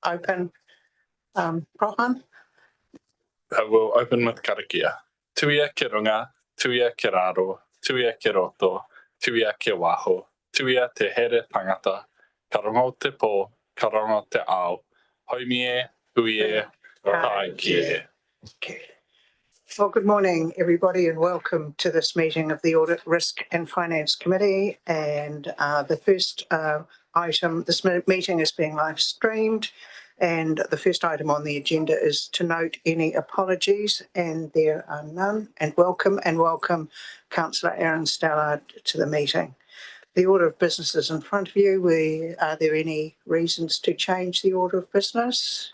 open. Rohan? We'll open with karakia. Tuia ki runga, tuia ki raro, tuia ki roto, tuia ki waho, tuia te here tangata, ka rongo te po, ka rongo te ao, haumie, huie, tai kie. Okay. Well, good morning, everybody, and welcome to this meeting of the Audit, Risk and Finance Committee. And the first item, this meeting is being live streamed, and the first item on the agenda is to note any apologies, and there are none. And welcome Councillor Aaron Stallard to the meeting. The order of business is in front of you. Are there any reasons to change the order of business?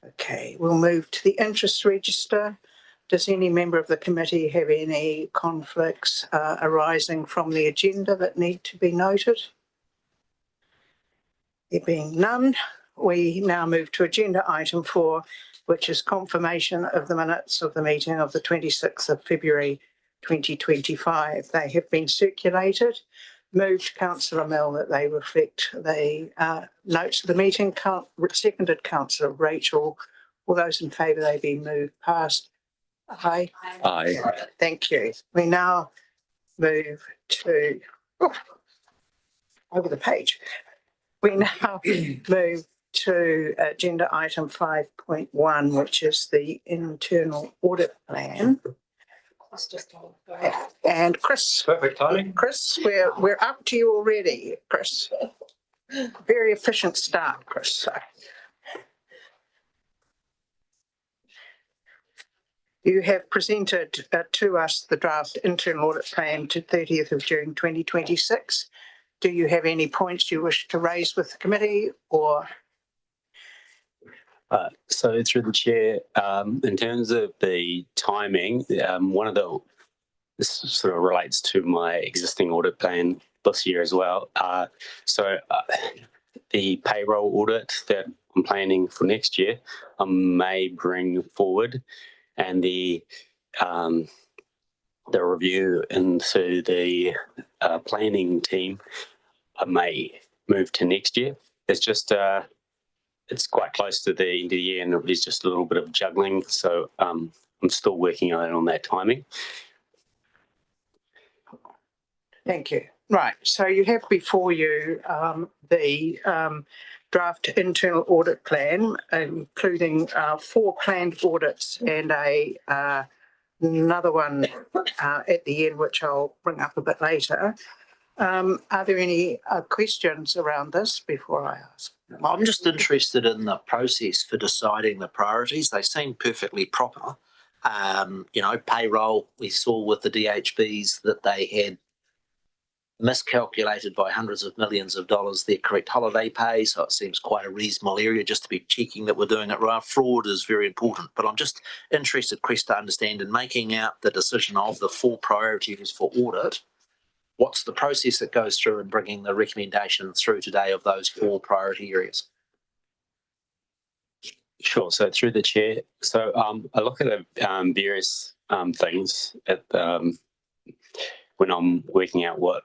Okay, we'll move to the interest register. Does any member of the committee have any conflicts arising from the agenda that need to be noted? There being none, we now move to agenda item 4, which is confirmation of the minutes of the meeting of the 26th of February 2025. They have been circulated. Moved Councillor Mill that they reflect the notes of the meeting. Seconded Councillor Rachel. All those in favour, they be moved past. Aye. Aye. Thank you. We now move to over the page. We now move to agenda item 5.1, which is the internal audit plan. And Chris. Perfect timing. Chris, we're up to you already, Chris. Very efficient start, Chris. You have presented to us the draft internal audit plan to 30th of June 2026. Do you have any points you wish to raise with the committee or? So through the chair, in terms of the timing, this sort of relates to my existing audit plan this year as well. The payroll audit that I'm planning for next year, I may bring forward, and the review into the planning team, I may move to next year. It's just it's quite close to the end of the year, and it is just a little bit of juggling. So I'm still working on that timing. Thank you. Right. So you have before you the draft internal audit plan, including 4 planned audits and another one at the end, which I'll bring up a bit later. Are there any questions around this before I ask? I'm just interested in the process for deciding the priorities. They seem perfectly proper. Payroll, we saw with the DHBs that they had miscalculated by hundreds of millions of dollars their correct holiday pay, so it seems quite a reasonable area just to be checking that we're doing it right. Fraud is very important, but I'm just interested, Chris, to understand in making out the decision of the 4 priorities for audit, what's the process that goes through in bringing the recommendation through today of those 4 priority areas? Sure. So through the chair, so I look at various things at when I'm working out what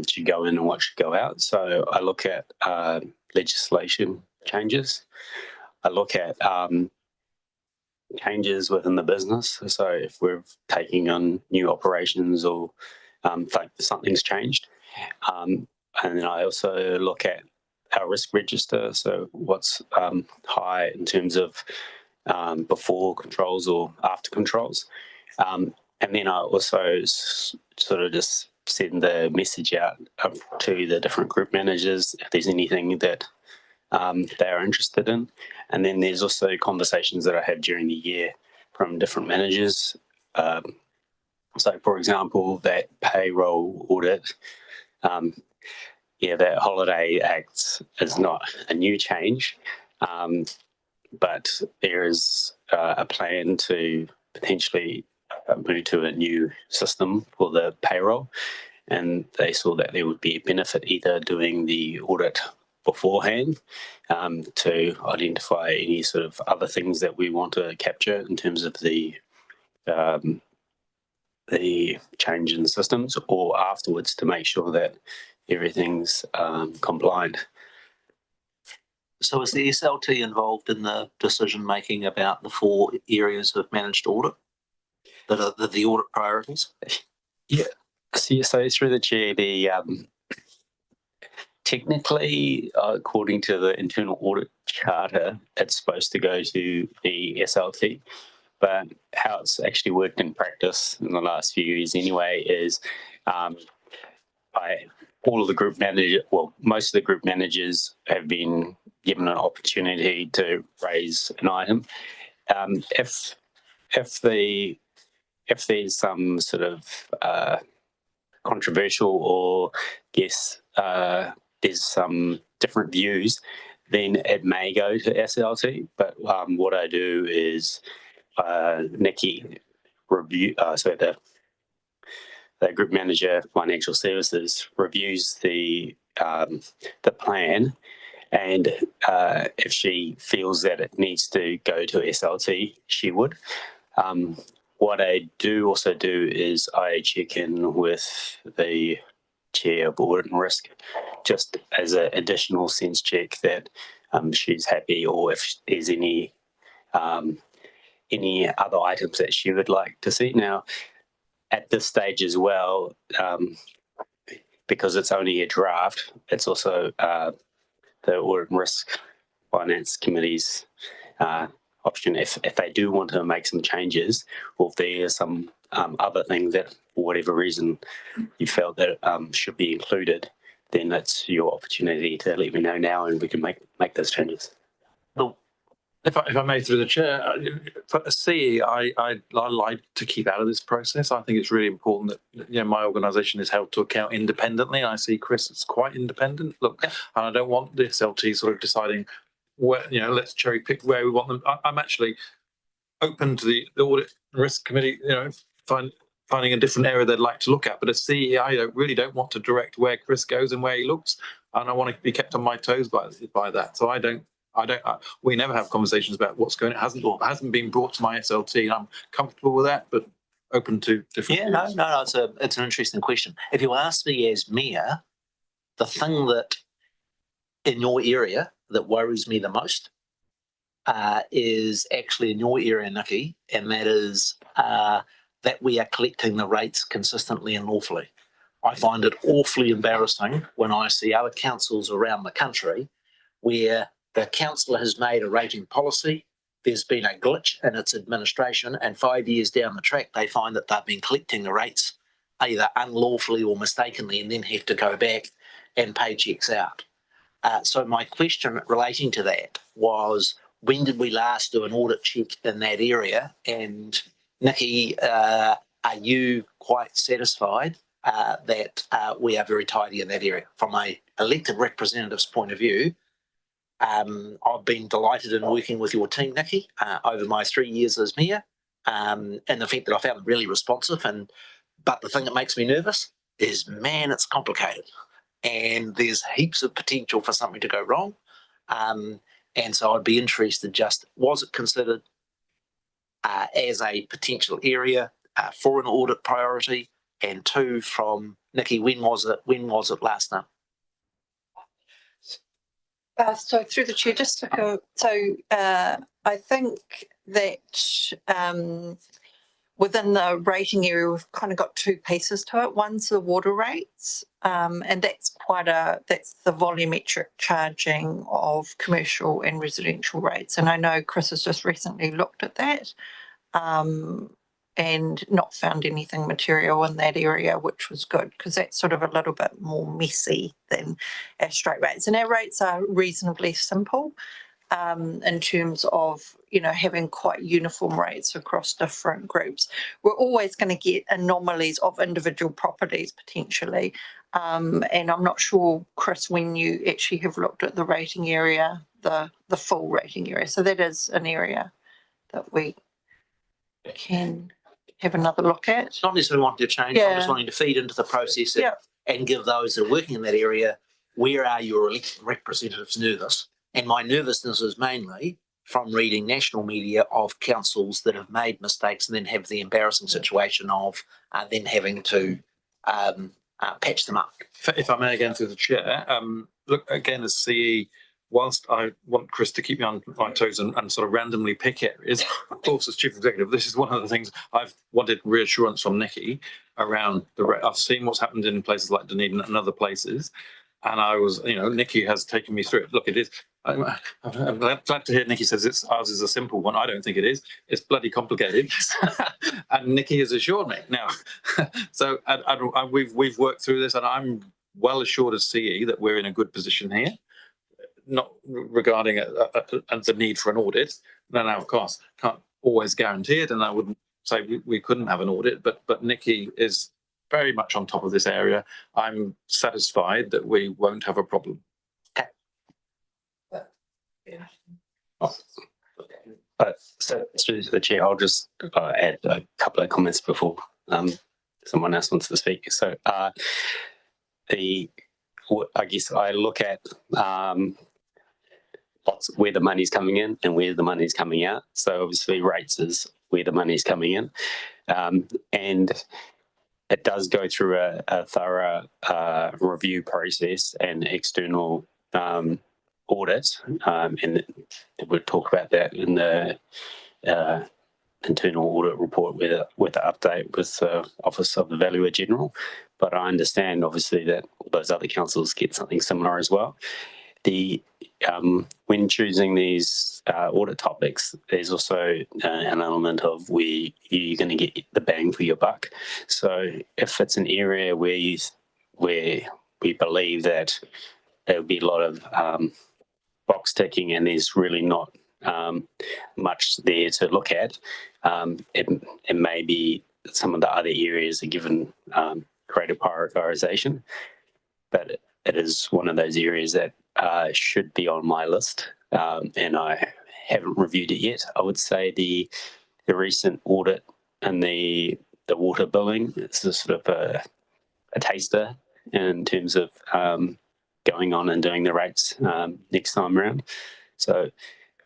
should go in and what should go out. So I look at legislation changes. I look at changes within the business. So if we're taking on new operations or something's changed. And then I also look at our risk register. So what's high in terms of before controls or after controls. And then I also sort of just send the message out to the different group managers if there's anything that they are interested in. And then there's also conversations that I have during the year from different managers. So, for example, that payroll audit, that Holiday Act is not a new change, but there is a plan to potentially move to a new system for the payroll, and they saw that there would be a benefit either doing the audit beforehand to identify any sort of other things that we want to capture in terms of the change in systems, or afterwards to make sure that everything's compliant. So is the SLT involved in the decision making about the 4 areas of managed audit that are the audit priorities? So through the chair, the technically, according to the internal audit charter, it's supposed to go to the SLT. But how it's actually worked in practice in the last few years anyway is all of the group managers, well, most of the group managers have been given an opportunity to raise an item. If there's some sort of controversial or there's some different views, then it may go to SLT. But what I do is Nikki review. So the group manager, financial services, reviews the plan, and if she feels that it needs to go to SLT, she would. What I also do is I check in with the chair of audit and risk, just as an additional sense check that she's happy, or if there's any other items that she would like to see. Now, at this stage as well, because it's only a draft, it's also the Audit and Risk Finance Committee's option. If they do want to make some changes, or if there are some other things that, for whatever reason, you felt that should be included, then that's your opportunity to let me know now, and we can make those changes. If I may, through the chair, for a CE, I like to keep out of this process. I think it's really important that my organisation is held to account independently. And I see Chris is quite independent. Look, and I don't want the SLT sort of deciding where, let's cherry pick where we want them. I'm actually open to the Audit and Risk Committee, finding a different area they'd like to look at. But as CE, I really don't want to direct where Chris goes and where he looks, and I want to be kept on my toes by that. So we never have conversations about what's going on. It hasn't been brought to my SLT, and I'm comfortable with that, but open to different views. No, it's an interesting question. If you ask me as mayor, the thing that in your area that worries me the most is actually in your area, Nikki, and that is that we are collecting the rates consistently and lawfully. I find it awfully embarrassing when I see other councils around the country where the council has made a rating policy, there's been a glitch in its administration, and 5 years down the track, they find that they've been collecting the rates either unlawfully or mistakenly, and then have to go back and pay checks out. So my question relating to that was, when did we last do an audit check in that area? And Nikki, are you quite satisfied that we are very tidy in that area? From an elected representative's point of view, I've been delighted in working with your team, Nikki, over my 3 years as mayor, and the fact that I found them really responsive. But the thing that makes me nervous is, man, it's complicated, and there's heaps of potential for something to go wrong. And so I'd be interested, was it considered as a potential area for an audit priority? And 2, from Nikki, when was it last done? So through the chair, just to go, I think that within the rating area, we've kind of got 2 pieces to it. One's the water rates, and that's the volumetric charging of commercial and residential rates. And I know Chris has just recently looked at that and not found anything material in that area, which was good, because that's sort of a little bit more messy than our straight rates. And our rates are reasonably simple in terms of, having quite uniform rates across different groups. We're always going to get anomalies of individual properties potentially. And I'm not sure, Chris, when you actually have looked at the rating area, the full rating area. So that is an area that we can have another look at. Not necessarily wanting to change, I'm just wanting to feed into the process and give those that are working in that area, where are your elected representatives nervous? And my nervousness is mainly from reading national media of councils that have made mistakes and then have the embarrassing situation of then having to patch them up. If I may, again through the chair, look, again, as CE, whilst I want Chris to keep me on my toes and sort of randomly pick areas, of course, as chief executive, this is one of the things I've wanted reassurance from Nikki around I've seen what's happened in places like Dunedin and other places. And I was, Nikki has taken me through it. Look, it is. I'm glad to hear Nikki says ours is a simple one. I don't think it is. It's bloody complicated. And Nikki has assured me now. So we've worked through this, and I'm well assured as CE that we're in a good position here. Not regarding the need for an audit. No, of course, can't always guarantee it, and I wouldn't say we couldn't have an audit. But Nikki is very much on top of this area. I'm satisfied that we won't have a problem. So through the chair, I'll just add a couple of comments before someone else wants to speak. So I guess I look at where the money's coming in and where the money's coming out. So obviously rates is where the money's coming in, and it does go through a thorough review process and external audit, and we'll talk about that in the internal audit report with the update with the Office of the Valuer General. But I understand obviously that all those other councils get something similar as well. When choosing these audit topics, there's also an element of where you're going to get the bang for your buck. So if it's an area where we believe that there will be a lot of box ticking and there's really not much there to look at, it may be some of the other areas are given greater prioritization, but it is one of those areas that should be on my list, and I haven't reviewed it yet. I would say the recent audit and the water billing is a sort of a taster in terms of going on and doing the rates next time around. So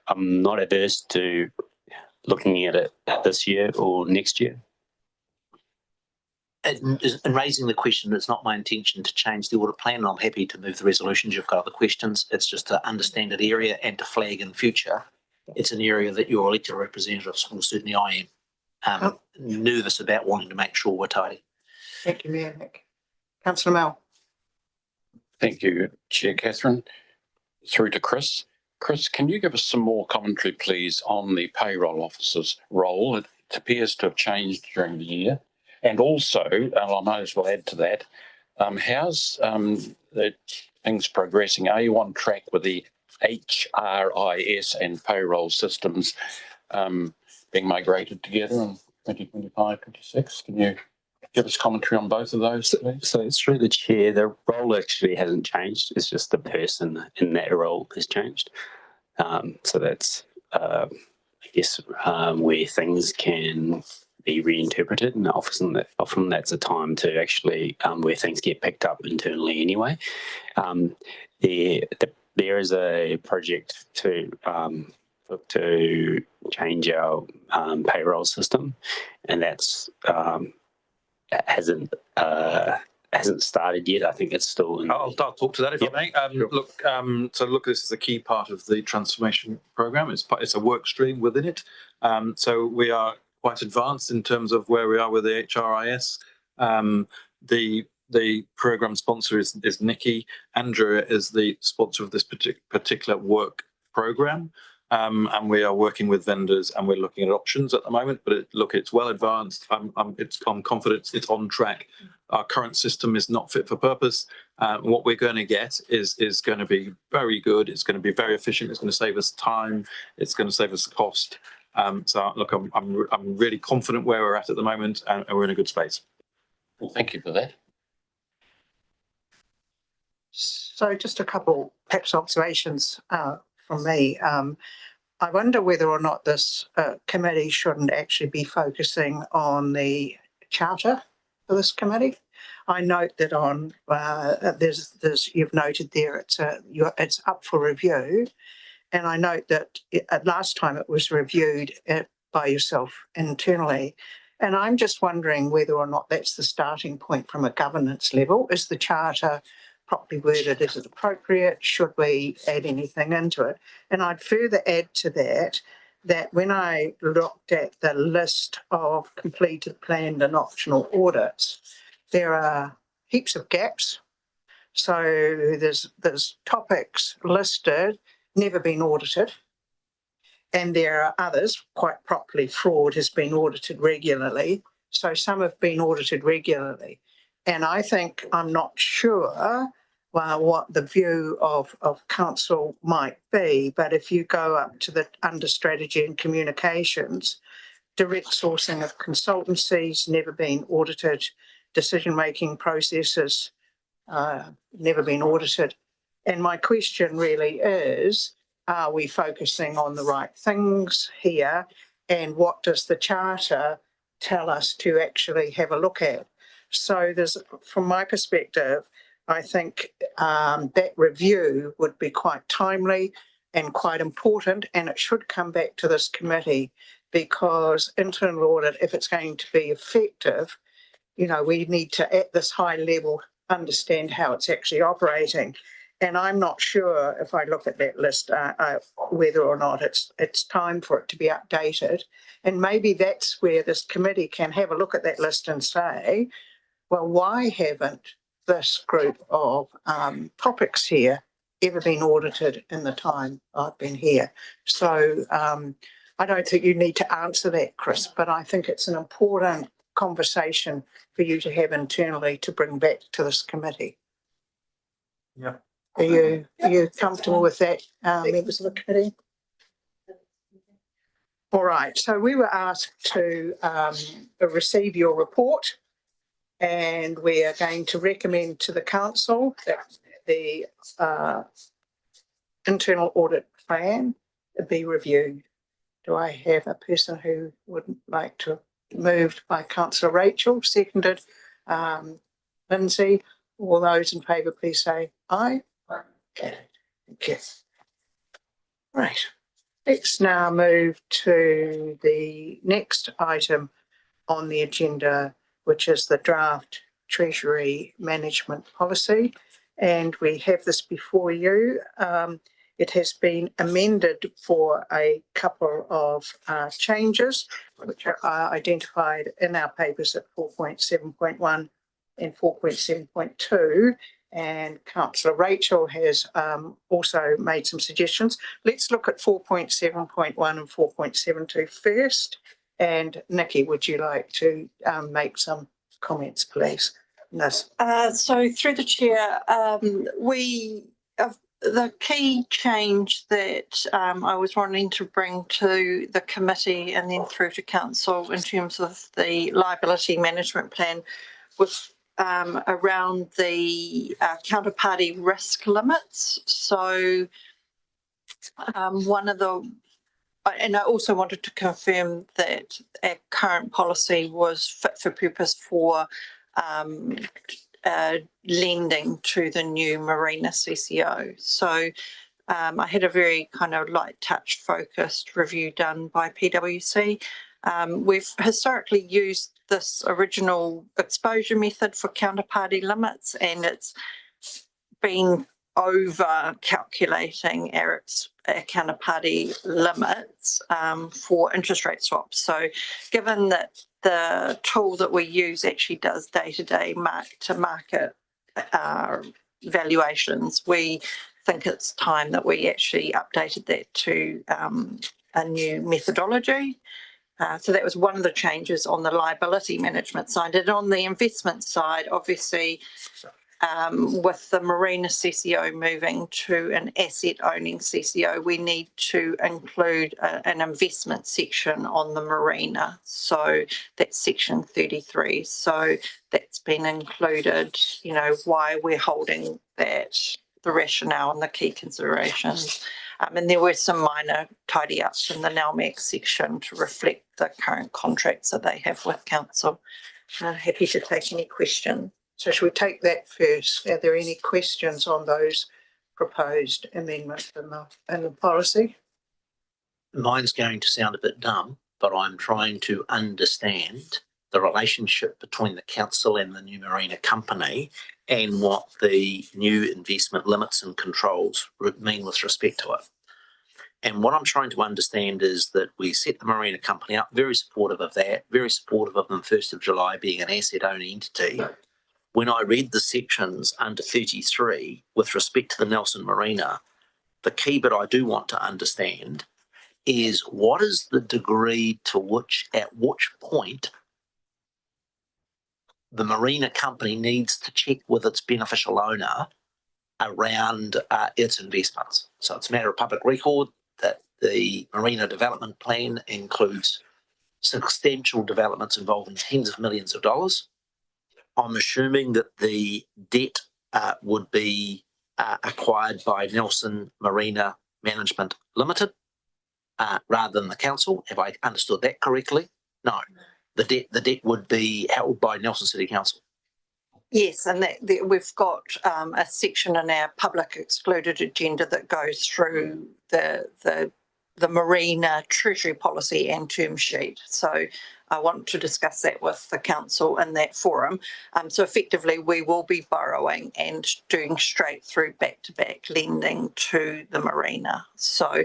I'm not averse to looking at it this year or next year. In raising the question, it's not my intention to change the audit plan. I'm happy to move the resolutions. You've got other questions. It's just to understand that area and to flag in future. It's an area that your elected representatives, well, certainly I am, nervous about wanting to make sure we're tidy. Thank you, Mayor Nick. Councillor Mel. Thank you, Chair Catherine. Through to Chris. Chris, can you give us some more commentary, please, on the payroll officer's role? It appears to have changed during the year. And also, I might as well add to that, how's the things progressing? Are you on track with the HRIS and payroll systems being migrated together in 2025, 26? Can you give us commentary on both of those, please? So it's through the chair. The role actually hasn't changed. It's just the person in that role has changed. So that's, I guess, where things can be reinterpreted, and often that's a time to actually where things get picked up internally anyway. There is a project to change our payroll system, and that's hasn't started yet. I think it's still in. I'll talk to that if I may. Sure. Look, this is a key part of the transformation program. It's a work stream within it. So we are quite advanced in terms of where we are with the HRIS. The program sponsor is Nikki. Andrea is the sponsor of this particular work program. And we are working with vendors and we're looking at options at the moment, but it's well advanced. I'm confident it's on track. Our current system is not fit for purpose. What we're going to get is going to be very good. It's going to be very efficient. It's going to save us time. It's going to save us cost. So look, I'm really confident where we're at the moment, and we're in a good space. Well, thank you for that. So just a couple perhaps observations from me. I wonder whether or not this committee shouldn't actually be focusing on the charter for this committee. I note that on there's you've noted there it's up for review, and I note that last time it was reviewed by yourself internally, and I'm just wondering whether or not that's the starting point from a governance level. Is the charter properly worded? Is it appropriate? Should we add anything into it? And I'd further add to that, that when I looked at the list of completed, planned and optional audits, there are heaps of gaps. So there's topics listed, never been audited. And there are others, quite properly, fraud has been audited regularly. So some have been audited regularly. And I think, I'm not sure what the view of council might be, but if you go up to the under strategy and communications, direct sourcing of consultancies, never been audited, decision-making processes, never been audited. And my question really is, are we focusing on the right things here? And what does the charter tell us to actually have a look at? So there's, from my perspective, I think that review would be quite timely and quite important, and it should come back to this committee, because internal audit, if it's going to be effective, you know, we need to, at this high level, understand how it's actually operating. And I'm not sure, if I look at that list, whether or not it's time for it to be updated. And maybe that's where this committee can have a look at that list and say, well, why haven't this group of topics here ever been audited in the time I've been here? So I don't think you need to answer that, Chris, but I think it's an important conversation for you to have internally to bring back to this committee. Yeah. Are you comfortable with that, members of the committee? All right, so we were asked to receive your report, and we are going to recommend to the council that the internal audit plan be reviewed. Do I have a person who would like to? Moved by Councillor Rachel, seconded Lindsay. All those in favour, please say aye. Okay, thank you. Right, let's now move to the next item on the agenda, which is the draft Treasury Management Policy. And we have this before you. It has been amended for a couple of changes, which are identified in our papers at 4.7.1 and 4.7.2. And Councillor Rachel has also made some suggestions. Let's look at 4.7.1 and 4.72 first. And Nikki, would you like to make some comments, please? Yes. So through the chair, the key change that I was wanting to bring to the committee and then through to council in terms of the liability management plan was around the counterparty risk limits. So and I also wanted to confirm that our current policy was fit for purpose for lending to the new Marina CCO. So I had a very kind of light touch focused review done by PwC. We've historically used this original exposure method for counterparty limits, and it's been over calculating our counterparty limits for interest rate swaps. So given that the tool that we use actually does day-to-day mark-to-market valuations, we think it's time that we actually updated that to a new methodology. So that was one of the changes on the liability management side. And on the investment side, obviously, with the Marina CCO moving to an asset owning CCO, we need to include an investment section on the Marina. So that's section 33. So that's been included, you know, why we're holding that, the rationale and the key considerations. And there were some minor tidy ups in the NALMEC section to reflect the current contracts that they have with council. Happy to take any questions. So should we take that first? Are there any questions on those proposed amendments in the policy? Mine's going to sound a bit dumb, but I'm trying to understand the relationship between the council and the new marina company and what the new investment limits and controls mean with respect to it. And what I'm trying to understand is that we set the marina company up, very supportive of that, very supportive of them 1st of July being an asset-owning entity. When I read the sections under 33 with respect to the Nelson Marina, the key bit I do want to understand is what is the degree to which, at which point, the marina company needs to check with its beneficial owner around its investments. So it's a matter of public record that the marina development plan includes substantial developments involving tens of millions of dollars. I'm assuming that the debt would be acquired by Nelson Marina Management Limited rather than the council. Have I understood that correctly? No. The debt would be held by Nelson City Council. Yes, and we've got a section in our public excluded agenda that goes through the marina treasury policy and term sheet. So I want to discuss that with the council in that forum. So effectively, we will be borrowing and doing straight through back-to-back lending to the marina. So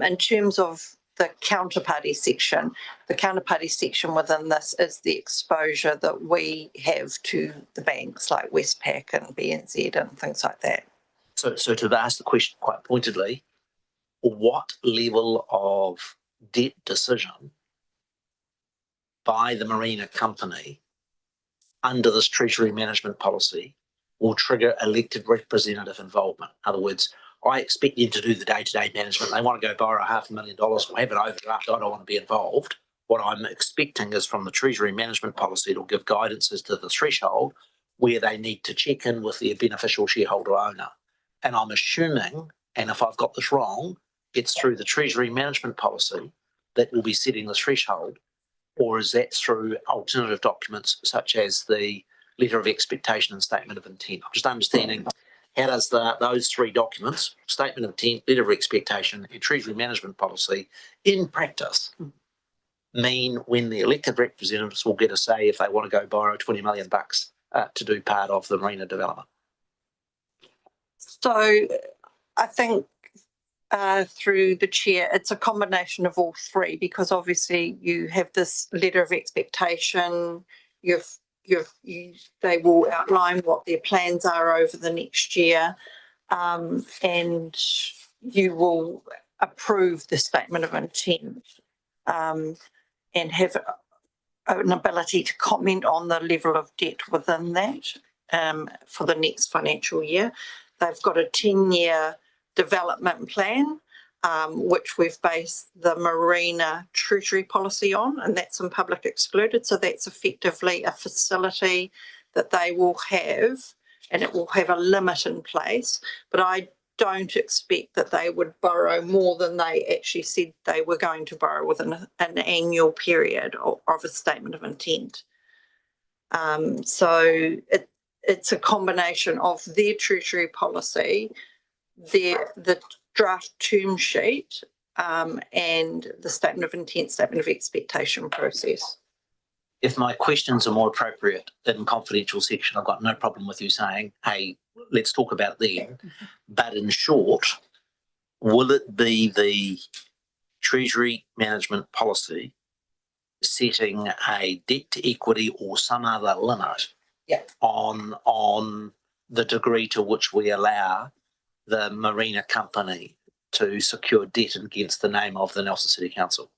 in terms of the counterparty section within this is the exposure that we have to the banks like Westpac and BNZ and things like that. So to ask the question quite pointedly, what level of debt decision by the marina company under this treasury management policy will trigger elected representative involvement? In other words, I expect you to do the day-to-day management. They want to go borrow $500,000 or have an overdraft. I don't want to be involved. What I'm expecting is from the treasury management policy, it'll give guidance as to the threshold where they need to check in with their beneficial shareholder owner. And I'm assuming, and if I've got this wrong, it's through the treasury management policy that will be setting the threshold, or is that through alternative documents such as the letter of expectation and statement of intent? I'm just understanding how does those three documents, statement of intent, letter of expectation, and treasury management policy, in practice, mean when the elected representatives will get a say if they want to go borrow $20 million to do part of the marina development? So I think through the chair, it's a combination of all three, because obviously you have this letter of expectation, they will outline what their plans are over the next year, and you will approve the statement of intent and have an ability to comment on the level of debt within that for the next financial year. They've got a 10-year development plan, which we've based the marina treasury policy on, and that's in public excluded. So that's effectively a facility that they will have, and it will have a limit in place. But I don't expect that they would borrow more than they actually said they were going to borrow within an annual period of a statement of intent. So it's a combination of their treasury policy, the draft term sheet, and the statement of intent, statement of expectation process. If my questions are more appropriate in confidential section, I've got no problem with you saying, hey, let's talk about it then. But in short, will it be the treasury management policy setting a debt to equity or some other limit on the degree to which we allow the marina company to secure debt against the name of the Nelson City Council?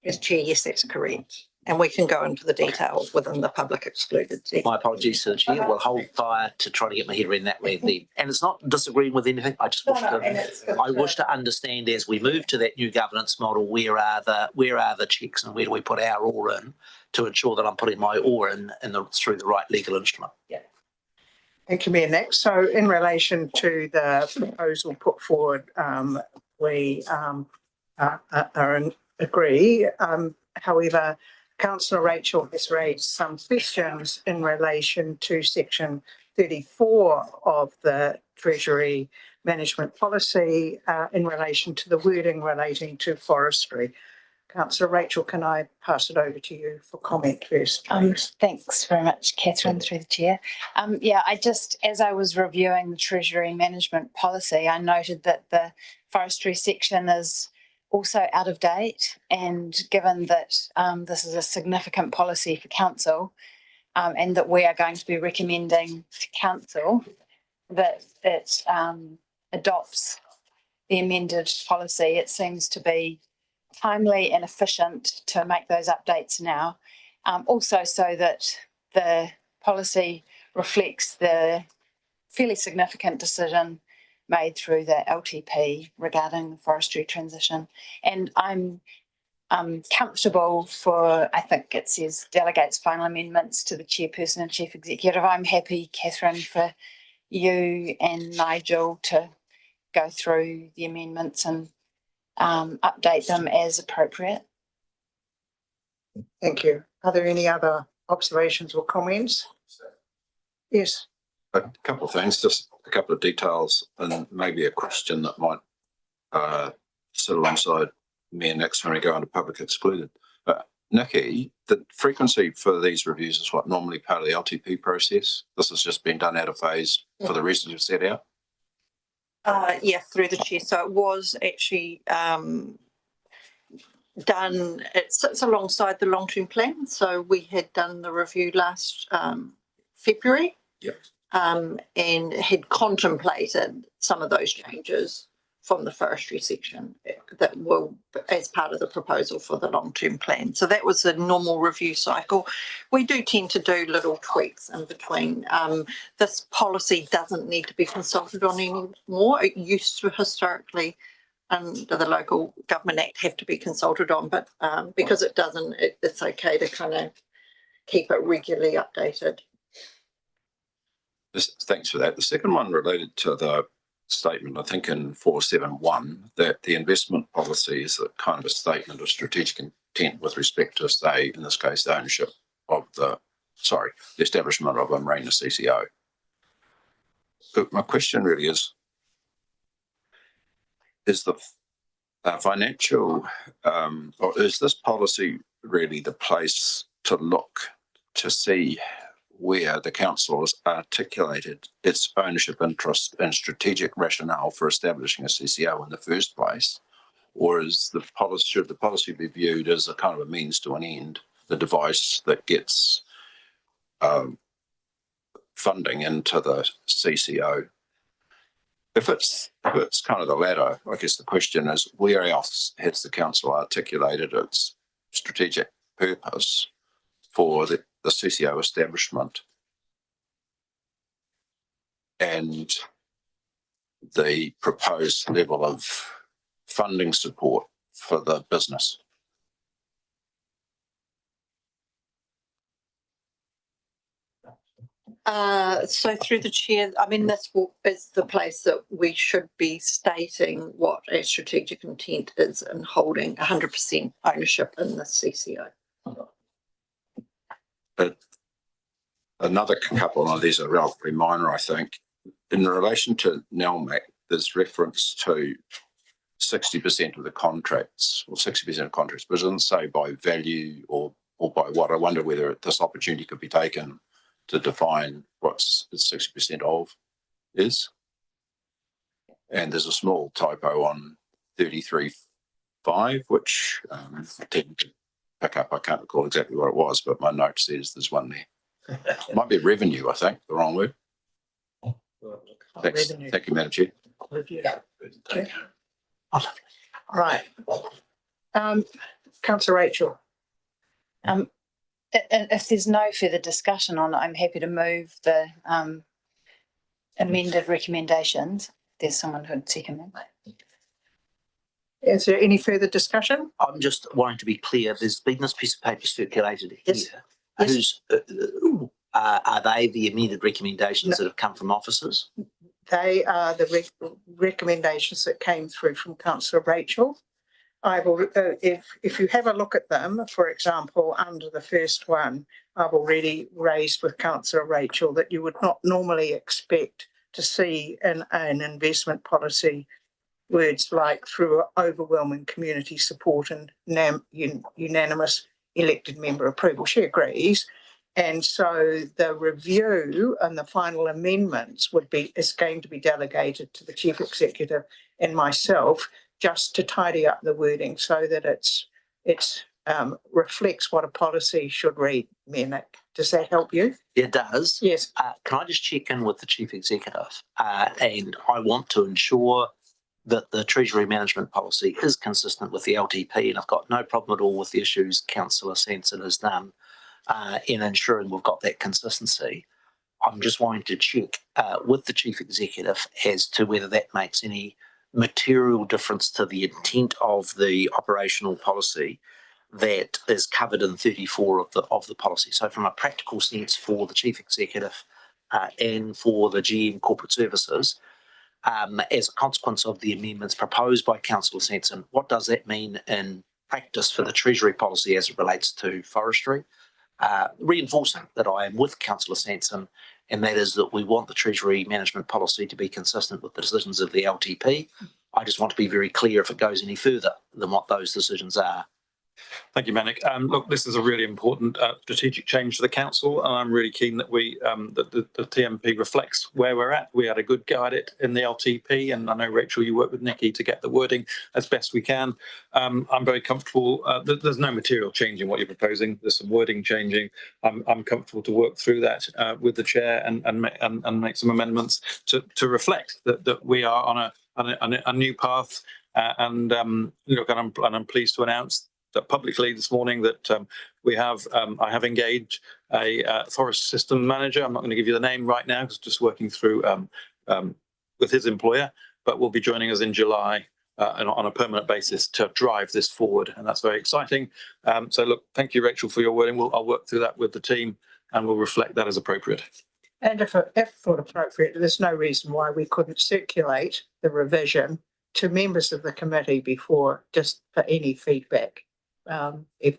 As Chair, yes, that's correct. And we can go into the details within the public excluded section. My apologies to the Chair. We'll hold fire to try to get my head around that way then. And it's not disagreeing with anything. I just wish to understand as we move to that new governance model, where are the checks and where do we put our oar in to ensure that I'm putting my oar in through the right legal instrument. Yeah. Thank you, Mayor Nick. So in relation to the proposal put forward, we agree. However, Councillor Rachel has raised some questions in relation to section 34 of the Treasury Management Policy in relation to the wording relating to forestry. Councillor Rachel, can I pass it over to you for comment first, please? Thanks very much, Catherine, through the chair. As I was reviewing the Treasury Management Policy, I noted that the forestry section is also out of date, and given that this is a significant policy for council, and that we are going to be recommending to council that it adopts the amended policy, it seems to be timely and efficient to make those updates now. Also so that the policy reflects the fairly significant decision made through the LTP regarding the forestry transition. And I'm comfortable for, I think it says delegates final amendments to the chairperson and chief executive. I'm happy, Catherine, for you and Nigel to go through the amendments and update them as appropriate. Thank you. Are there any other observations or comments? Yes. A couple of things, just a couple of details, and maybe a question that might sit alongside me and Nick's when we go into public excluded. Nikki, the frequency for these reviews is what normally part of the LTP process. This has just been done out of phase for the reasons you've set out. Through the chair. So it was actually done, it sits alongside the long-term plan. So we had done the review last February. Yep. And had contemplated some of those changes from the forestry section that were as part of the proposal for the long-term plan. So that was a normal review cycle. We do tend to do little tweaks in between. This policy doesn't need to be consulted on anymore. It used to historically, under the Local Government Act, have to be consulted on, but because it doesn't, it's okay to kind of keep it regularly updated. Thanks for that. The second one related to the statement, I think in 471, that the investment policy is a kind of a statement of strategic intent with respect to, say, in this case, the ownership of the establishment of a marina CCO. But my question really is the financial, or is this policy really the place to look to see where the council has articulated its ownership interest and strategic rationale for establishing a CCO in the first place? Or is the policy, should the policy be viewed as a kind of a means to an end, the device that gets funding into the CCO? If it's kind of the latter, I guess the question is, where else has the council articulated its strategic purpose for the CCO establishment and the proposed level of funding support for the business? So through the chair, I mean, this is the place that we should be stating what our strategic intent is in holding 100% ownership in the CCO. But another couple of these are relatively minor, I think. In relation to NELMAC, there's reference to 60% of the contracts, or 60% of contracts, but it doesn't say by value or by what. I wonder whether this opportunity could be taken to define what 60% of is. And there's a small typo on 33.5, which I didn't pick up. I can't recall exactly what it was, but my note says there's one there. Might be revenue, I think, the wrong word. Thanks. Revenue. Thank you, Madam Chair. Yeah. Okay. All right. Councillor Rachel. If there's no further discussion on it, I'm happy to move the amended recommendations. There's someone who'd second that. Is there any further discussion? I'm just wanting to be clear. There's been this piece of paper circulated here. Yes. Are they the amended recommendations that have come from officers? They are the recommendations that came through from Councillor Rachel. I will, if you have a look at them, for example, under the first one, I've already raised with Councillor Rachel that you would not normally expect to see in an investment policy words like through overwhelming community support and unanimous elected member approval. She agrees. And so the review and the final amendments is going to be delegated to the Chief Executive and myself, just to tidy up the wording so that it reflects what a policy should read. Nick, does that help you? It does. Yes. Can I just check in with the Chief Executive? And I want to ensure that the Treasury management policy is consistent with the LTP, and I've got no problem at all with the issues Councillor Sanson has done in ensuring we've got that consistency. I'm just wanting to check with the Chief Executive as to whether that makes any material difference to the intent of the operational policy that is covered in 34 of the policy. So from a practical sense for the Chief Executive and for the GM Corporate Services, as a consequence of the amendments proposed by Councillor Sanson, what does that mean in practice for the Treasury policy as it relates to forestry? Reinforcing that I am with Councillor Sanson, and that is that we want the Treasury management policy to be consistent with the decisions of the LTP. I just want to be very clear if it goes any further than what those decisions are. Thank you, Manik. Look, this is a really important strategic change to the council, and I'm really keen that the TMP reflects where we're at. We had a good go at it in the LTP, and I know, Rachel, you worked with Nikki to get the wording as best we can. I'm very comfortable. There's no material change in what you're proposing. There's some wording changing. I'm comfortable to work through that with the chair and make some amendments to reflect that we are on a new path. Look, and I'm pleased to announce that publicly this morning that I have engaged a forest system manager. I'm not going to give you the name right now because just working through with his employer, but will be joining us in July on a permanent basis to drive this forward, and that's very exciting. So look, thank you, Rachel, for your wording. I'll work through that with the team, and we'll reflect that as appropriate. And if thought appropriate, there's no reason why we couldn't circulate the revision to members of the committee before, just for any feedback. If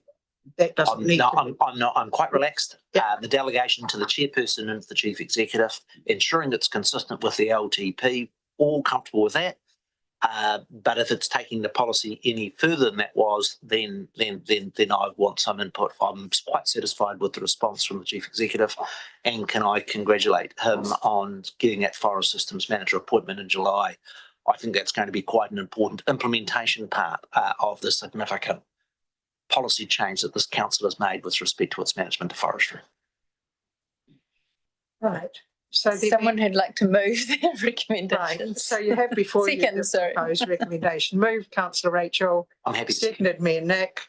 that doesn't need to be. I'm quite relaxed. Yeah. The delegation to the chairperson and the Chief Executive, ensuring it's consistent with the LTP, all comfortable with that. But if it's taking the policy any further than that was, then I want some input. I'm quite satisfied with the response from the Chief Executive, and can I congratulate him on getting that Forest Systems Manager appointment in July. I think that's going to be quite an important implementation part of the significant policy change that this council has made with respect to its management of forestry. Right. So someone who'd like to move their recommendations. Right. So you have before you the proposed recommendation. Moved, Councillor Rachel. I'm happy. Seconded, Mayor Nick.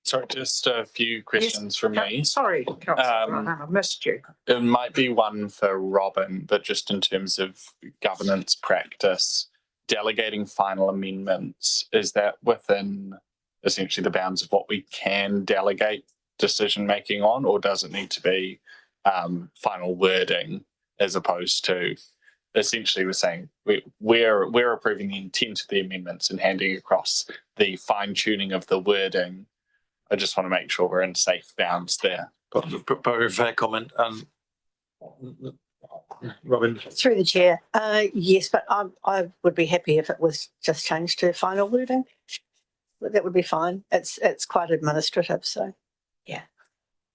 Sorry, just a few questions from me. Sorry, Councillor, I missed you. It might be one for Robin, but just in terms of governance practice, delegating final amendments, is that within essentially the bounds of what we can delegate decision making on, or does it need to be final wording, as opposed to essentially we're saying we're approving the intent of the amendments and handing across the fine tuning of the wording. I just want to make sure we're in safe bounds there. Probably a fair comment. Robin. Through the chair, yes, but I would be happy if it was just changed to final wording. That would be fine. It's quite administrative, so yeah.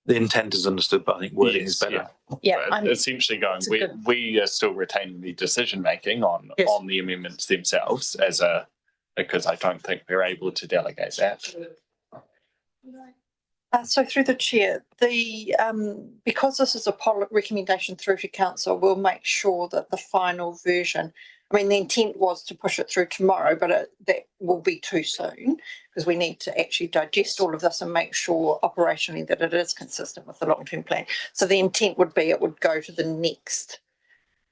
The intent is understood, but I think wording is better. Yeah, essentially going, we are still retaining the decision making on the amendments themselves because I don't think we're able to delegate that. So through the chair, because this is a recommendation through to council, we'll make sure that the final version, I mean, the intent was to push it through tomorrow, but that will be too soon because we need to actually digest all of this and make sure operationally that it is consistent with the long-term plan. So the intent would be it would go to the next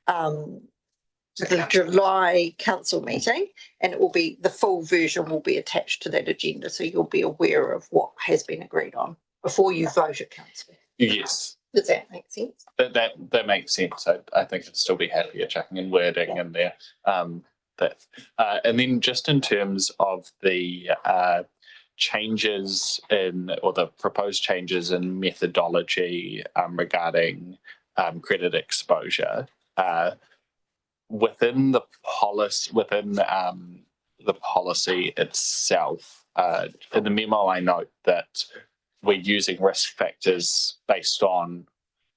the July council meeting, and it will be the full version will be attached to that agenda, so you'll be aware of what has been agreed on before you vote at council. Yes. Does that make sense? That makes sense. I think I'd still be happier checking in wording in there. And then just in terms of the changes in, or the proposed changes in methodology regarding credit exposure, within the policy, the policy itself, in the memo, I note that we're using risk factors based on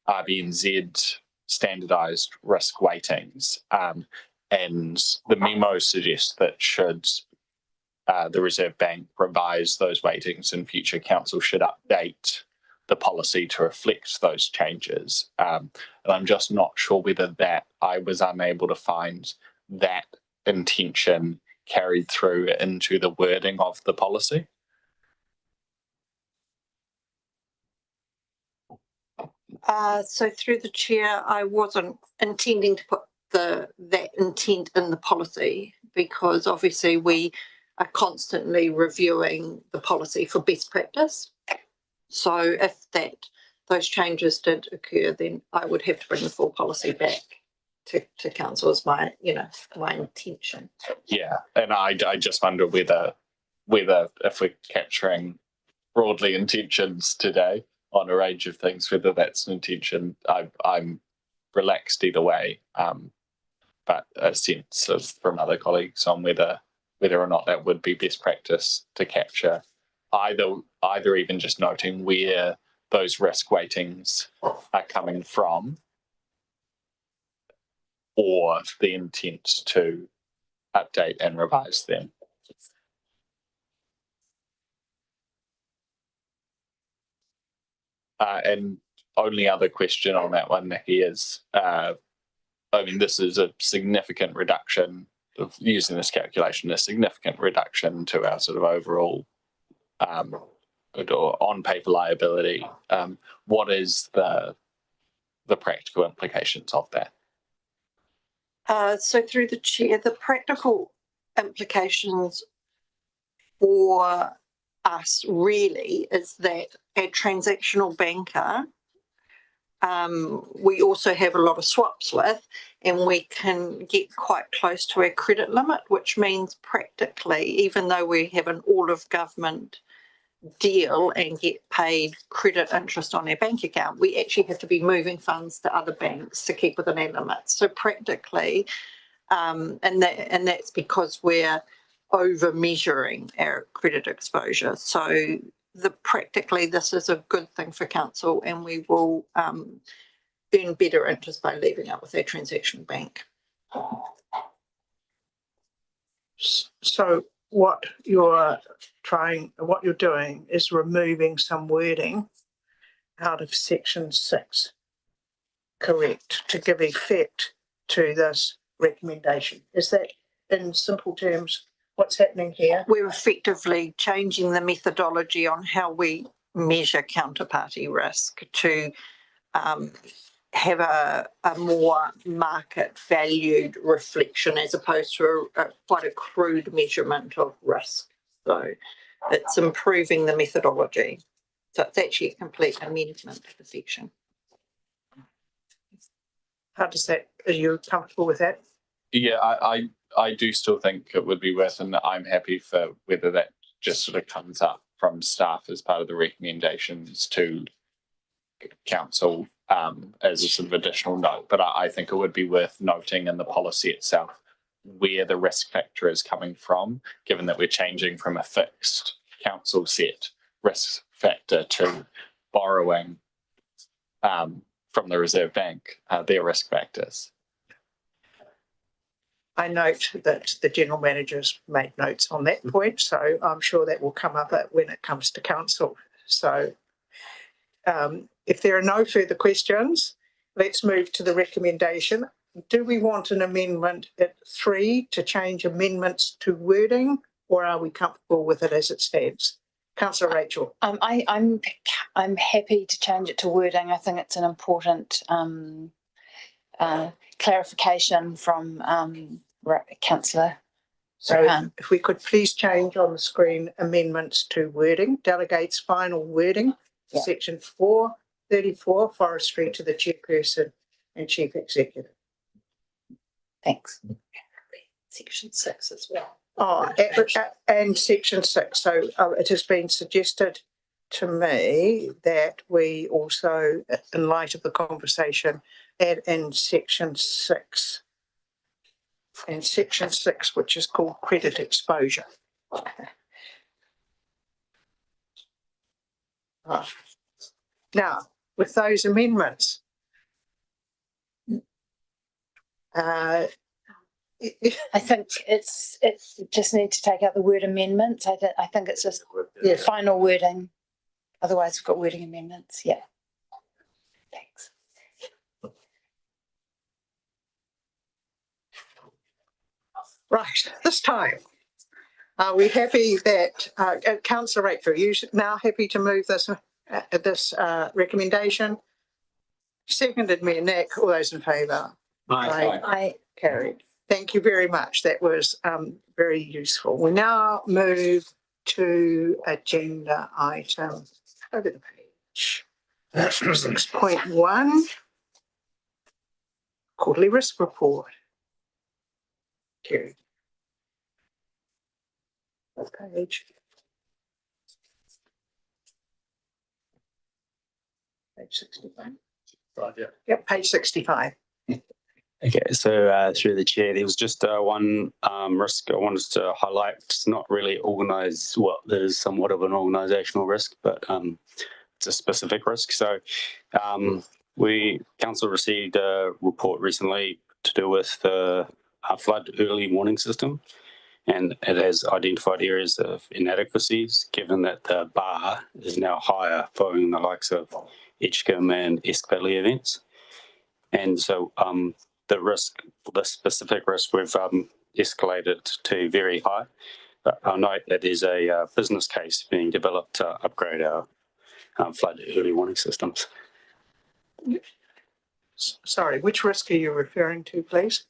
RBNZ standardized risk weightings. And the memo suggests that should the Reserve Bank revise those weightings in future, council should update the policy to reflect those changes. And I'm just not sure whether that I was unable to find that intention carried through into the wording of the policy. So through the chair, I wasn't intending to put that intent in the policy, because obviously we are constantly reviewing the policy for best practice. So if those changes did occur, then I would have to bring the full policy back to council as my intention. Yeah, and I just wonder whether if we're capturing broadly intentions today on a range of things, whether that's an intention. I'm relaxed either way, but a sense from other colleagues on whether or not that would be best practice to capture either even just noting where those risk weightings are coming from, or the intent to update and revise them. And only other question on that one, Nikki, is this is a significant reduction of using this calculation, a significant reduction to our sort of overall or on paper liability. What is the practical implications of that? So through the chair, the practical implications for us really is that a transactional banker, we also have a lot of swaps with, and we can get quite close to our credit limit, which means practically, even though we have an all of government deal and get paid credit interest on our bank account, we actually have to be moving funds to other banks to keep within our limits. So practically, and that's because we're over measuring our credit exposure. So practically this is a good thing for council, and we will earn better interest by leaving it with our transactional bank. So what you're doing is removing some wording out of section 6, correct, to give effect to this recommendation. Is that, in simple terms, what's happening here? We're effectively changing the methodology on how we measure counterparty risk to have a more market valued reflection, as opposed to quite a crude measurement of risk. So it's improving the methodology. So it's actually a complete amendment to the section. How does that, are you comfortable with that? Yeah, I do still think it would be worth, and I'm happy for whether that just sort of comes up from staff as part of the recommendations to council as a sort of additional note. But I think it would be worth noting in the policy itself where the risk factor is coming from, given that we're changing from a fixed council set risk factor to borrowing from the Reserve Bank, their risk factors. I note that the general manager's made notes on that point, so I'm sure that will come up when it comes to council. So if there are no further questions, let's move to the recommendation. Do we want an amendment at 3 to change amendments to wording, or are we comfortable with it as it stands? Councillor Rachel. I'm happy to change it to wording. I think it's an important clarification from Councillor. So if we could please change on the screen amendments to wording, delegates final wording, yeah. Section 434, forestry to the chairperson and chief executive. Thanks. Section 6 as well. Oh, and section 6. So it has been suggested to me that we also, in light of the conversation, add in section 6 and section 6, which is called credit exposure. Now, with those amendments, I think it just need to take out the word amendment. I think it's just final wording. Otherwise, we've got wording amendments. Yeah. Thanks. right, this time, are we happy that, Councillor Rackford, you now happy to move this recommendation? Seconded me and Nick, all those in favour? I Carried. Thank you very much. That was very useful. We now move to agenda item over the page. 6.1, quarterly risk report. Carried. Page. Page 65. Right, yeah. Yep, page 65. Okay, so through the chair, there was just one risk I wanted to highlight. It's not really organised, well, there's somewhat of an organisational risk, but it's a specific risk. So council received a report recently to do with the flood early warning system, and it has identified areas of inadequacies, given that the bar is now higher following the likes of Edgecombe and Esk Valley events. And so the specific risk we've escalated to very high. But I'll note that there's a business case being developed to upgrade our flood early warning systems. Sorry, which risk are you referring to, please?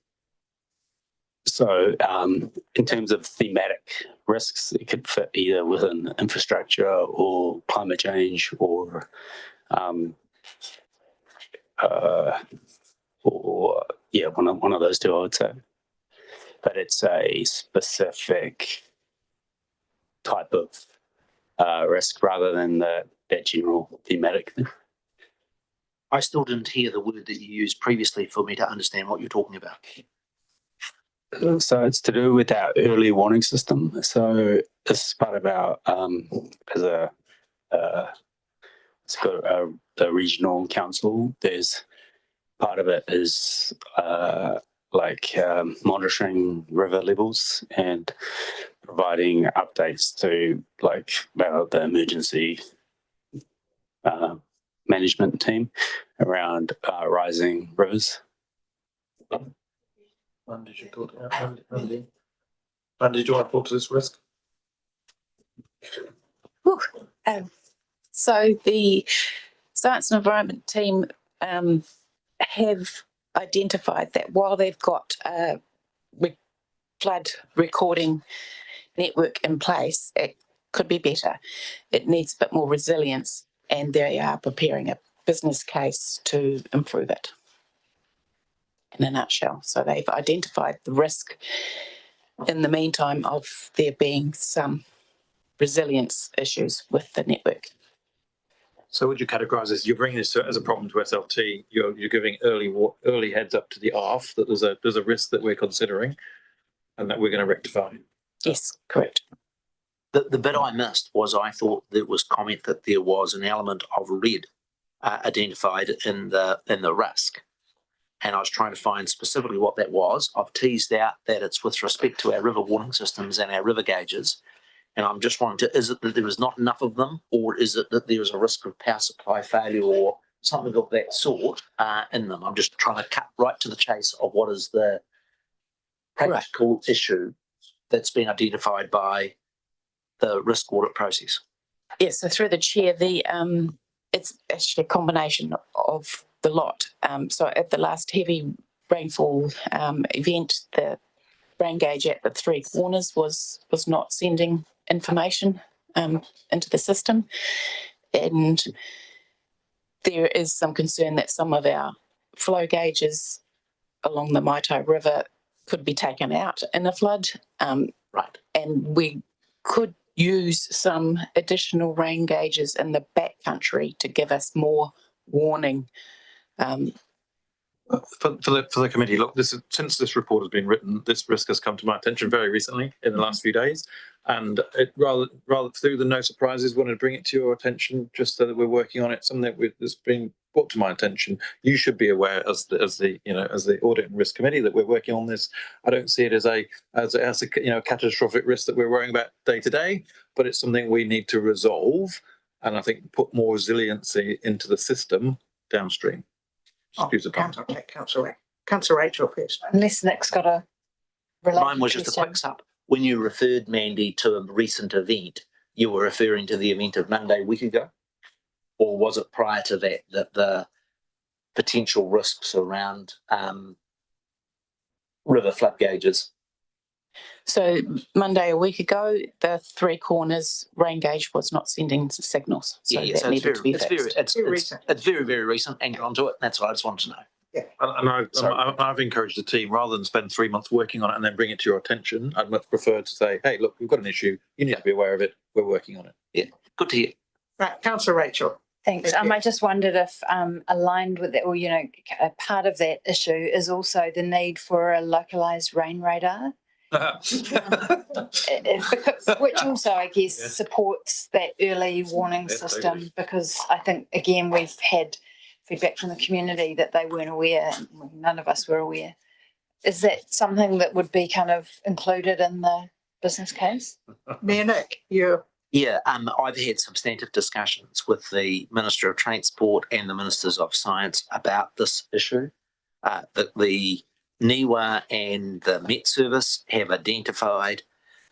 So in terms of thematic risks, it could fit either within infrastructure or climate change or one of those two, I would say. But it's a specific type of risk rather than that general thematic thing. I still didn't hear the word that you used previously for me to understand what you're talking about. So it's to do with our early warning system. So this is part of our it's got a regional council. There's part of it is monitoring river levels and providing updates to the emergency management team around rising rivers. Mandy, did you want to talk to this risk? So the Science and Environment team have identified that while they've got a flood recording network in place, it could be better. It needs a bit more resilience, and they are preparing a business case to improve it. In a nutshell, so they've identified the risk in the meantime of there being some resilience issues with the network. So would you categorise this? You're bringing this as a problem to SLT. You're giving early heads up to the ARF that there's a risk that we're considering, and that we're going to rectify. Yes, correct. The bit I missed was I thought there was comment that there was an element of red identified in the risk. And I was trying to find specifically what that was. I've teased out that it's with respect to our river warning systems and our river gauges. And I'm just wondering, is it that there is not enough of them, or is it that there is a risk of power supply failure or something of that sort in them? I'm just trying to cut right to the chase of what is the practical issue that's been identified by the risk audit process. Yes, so through the chair, it's actually a combination of the lot. So at the last heavy rainfall event, the rain gauge at the three corners was not sending information into the system, and there is some concern that some of our flow gauges along the Maitai River could be taken out in a flood. Right. And we could use some additional rain gauges in the backcountry to give us more warning For the committee, look, since this report has been written, this risk has come to my attention very recently in the last few days, and it rather through the no surprises, wanted to bring it to your attention just so that we're working on it. Something that's been brought to my attention. You should be aware as the audit and risk committee that we're working on this. I don't see it as a catastrophic risk that we're worrying about day to day, but it's something we need to resolve, and I think put more resiliency into the system downstream. Excuse the pun. Councillor Rachel first. Unless Nick's got a related Mine was just a question. quick sup. When you referred, Mandy, to a recent event, you were referring to the event of Monday a week ago? Or was it prior to that, that the potential risks around river flood gauges? So Monday a week ago, the Three Corners rain gauge was not sending signals, so that needed to be fixed. It's very, very recent, and you're onto it. That's what I just wanted to know. Yeah. And I've encouraged the team, rather than spend 3 months working on it and then bring it to your attention, I'd much prefer to say, hey, look, we've got an issue. You need to be aware of it. We're working on it. Yeah, good to hear. Right, Councillor Rachel. Thanks. Thank you. I just wondered if aligned with it, or, a part of that issue is also the need for a localised rain radar. Which also, I guess, supports that early warning system, totally. Because I think, again, we've had feedback from the community that they weren't aware, none of us were aware. Is that something that would be kind of included in the business case? Mayor Nick, you. Yeah, I've had substantive discussions with the Minister of Transport and the Ministers of Science about this issue. That the NIWA and the Met Service have identified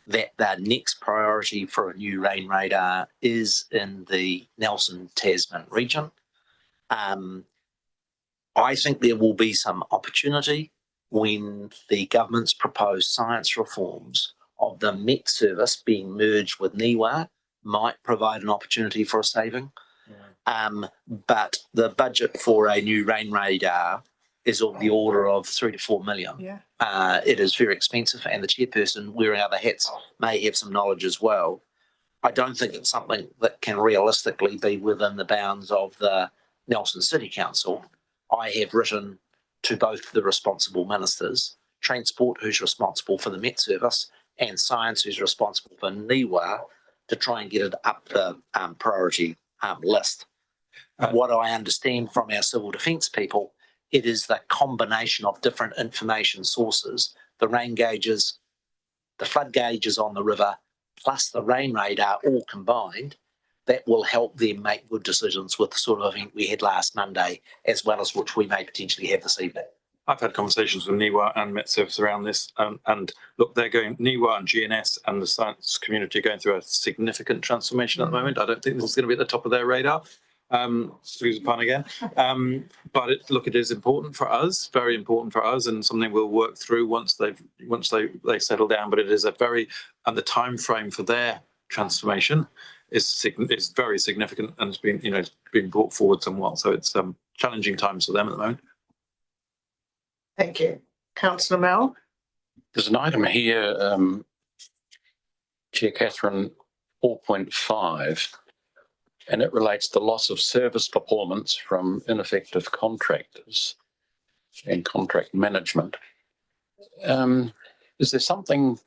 that their next priority for a new rain radar is in the Nelson Tasman region. I think there will be some opportunity when the government's proposed science reforms of the Met Service being merged with NIWA might provide an opportunity for a saving. But the budget for a new rain radar is of the order of 3 to 4 million. Yeah. It is very expensive, and the chairperson wearing other hats may have some knowledge as well. I don't think it's something that can realistically be within the bounds of the Nelson City Council. I have written to both the responsible ministers, Transport, who's responsible for the Met Service, and Science, who's responsible for NIWA, to try and get it up the priority list. What I understand from our civil defence people, it is the combination of different information sources, the rain gauges, the flood gauges on the river, plus the rain radar all combined, that will help them make good decisions with the sort of event we had last Monday, as well as which we may potentially have this evening. I've had conversations with NIWA and Met Service around this, and look, they're going, NIWA and GNS and the science community are going through a significant transformation at the moment. I don't think this is going to be at the top of their radar. Excuse the pun again. But it is important for us, very important for us, and something we'll work through once they settle down. But it is and the time frame for their transformation is very significant, and it's been brought forward somewhat. So it's challenging times for them at the moment. Thank you. Councillor Mel. There's an item here, Chair Catherine, 4.5. And it relates to loss of service performance from ineffective contractors and contract management. Is there something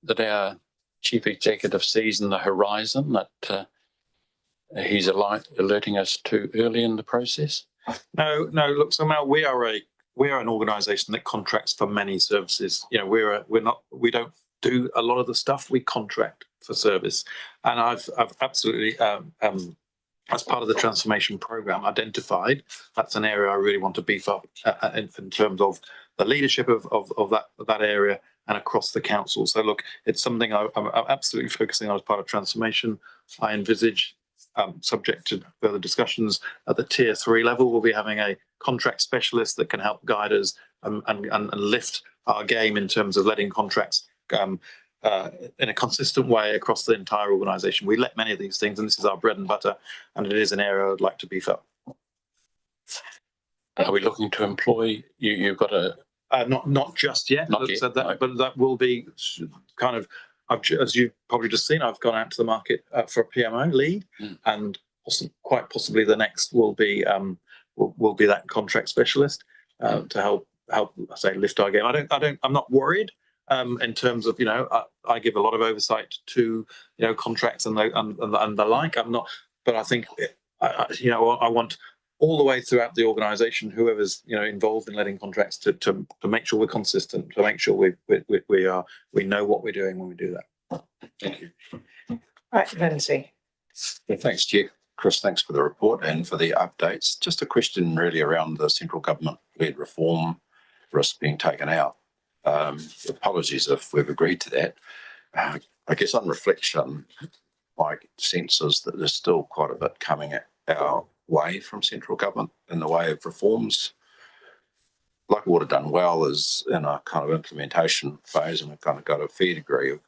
that our Chief Executive sees in the horizon that he's alerting us to early in the process? No. Look, somehow we are an organisation that contracts for many services. We don't do a lot of the stuff. We contract for service, and I've absolutely as part of the transformation program identified that's an area I really want to beef up in terms of the leadership of that area and across the council. So look, it's something I'm absolutely focusing on as part of transformation. I envisage, subject to further discussions at the tier 3 level, we'll be having a contract specialist that can help guide us and lift our game in terms of letting contracts in a consistent way across the entire organisation. We let many of these things, and this is our bread and butter, and it is an area I'd like to beef up. Are we looking to employ you? You've got a not just yet. Not yet, so no. But that will be kind of, as you've probably just seen, I've gone out to the market for a PMO lead, and quite possibly the next will be that contract specialist. to help say lift our game. I'm not worried in terms of I give a lot of oversight to contracts and the like. I'm not, but I think I want all the way throughout the organisation, whoever's involved in letting contracts to make sure we're consistent, to make sure we know what we're doing when we do that. Thank you. Right, Lindsay. Yeah, thanks, Chair. Chris, thanks for the report and for the updates. Just a question really around the central government-led reform risk being taken out. Apologies if we've agreed to that. I guess on reflection, my sense is that there's still quite a bit coming our way from central government in the way of reforms. Local Water Done Well is in a kind of implementation phase, and we've kind of got a fair degree of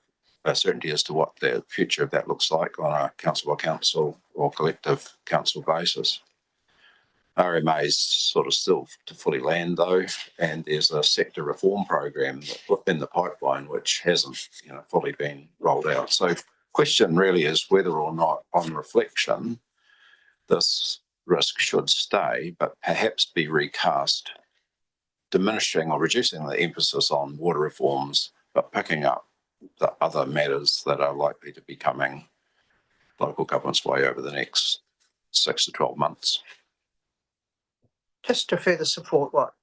certainty as to what the future of that looks like on a council by council or collective council basis. RMA is sort of still to fully land though, and there's a sector reform program in the pipeline which hasn't fully been rolled out. So question really is whether or not on reflection this risk should stay but perhaps be recast, diminishing or reducing the emphasis on water reforms but picking up the other matters that are likely to be coming local government's way over the next 6 to 12 months. Just to further support what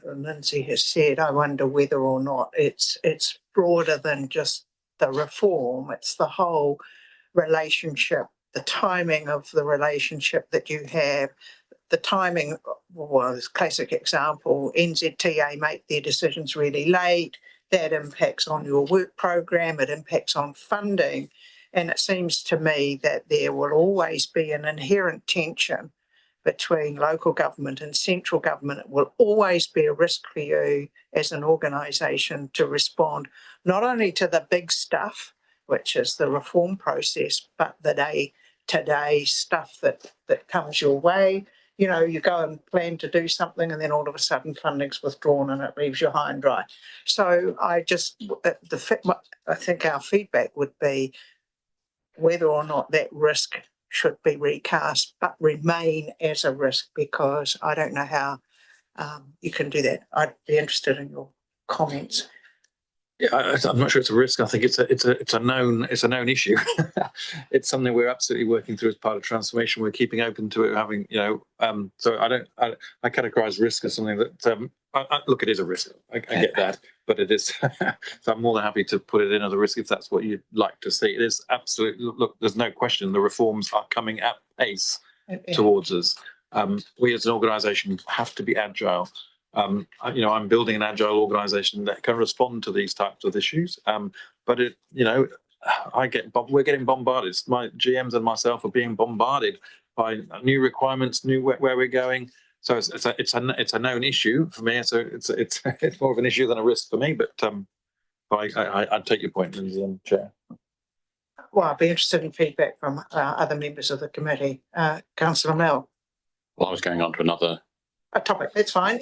Lindsay has said, I wonder whether or not it's broader than just the reform. It's the whole relationship, the timing of the relationship that you have, the timing. Well, this classic example, NZTA make their decisions really late. That impacts on your work program. It impacts on funding. And it seems to me that there will always be an inherent tension between local government and central government. It will always be a risk for you as an organisation to respond not only to the big stuff, which is the reform process, but the day-to-day stuff that comes your way. You go and plan to do something and then all of a sudden funding's withdrawn and it leaves you high and dry. So I think our feedback would be whether or not that risk should be recast but remain as a risk, because I don't know how you can do that. I'd be interested in your comments. Yeah, I'm not sure it's a risk. I think it's a known issue. It's something we're absolutely working through as part of transformation. We're keeping open to it, having so I categorise risk as something that look, it is a risk. I get that, but it is. So I'm more than happy to put it in as a risk if that's what you'd like to see. It is absolutely. Look, there's no question the reforms are coming at pace towards us. We as an organisation have to be agile. I'm building an agile organisation that can respond to these types of issues. But we're getting bombarded. My GMs and myself are being bombarded by new requirements, where we're going. So it's a known issue for me. So it's more of an issue than a risk for me. But I'd take your point, Lindsay, Chair. Well, I'd be interested in feedback from other members of the committee. Councillor Mel. Well, I was going on to another topic. That's fine.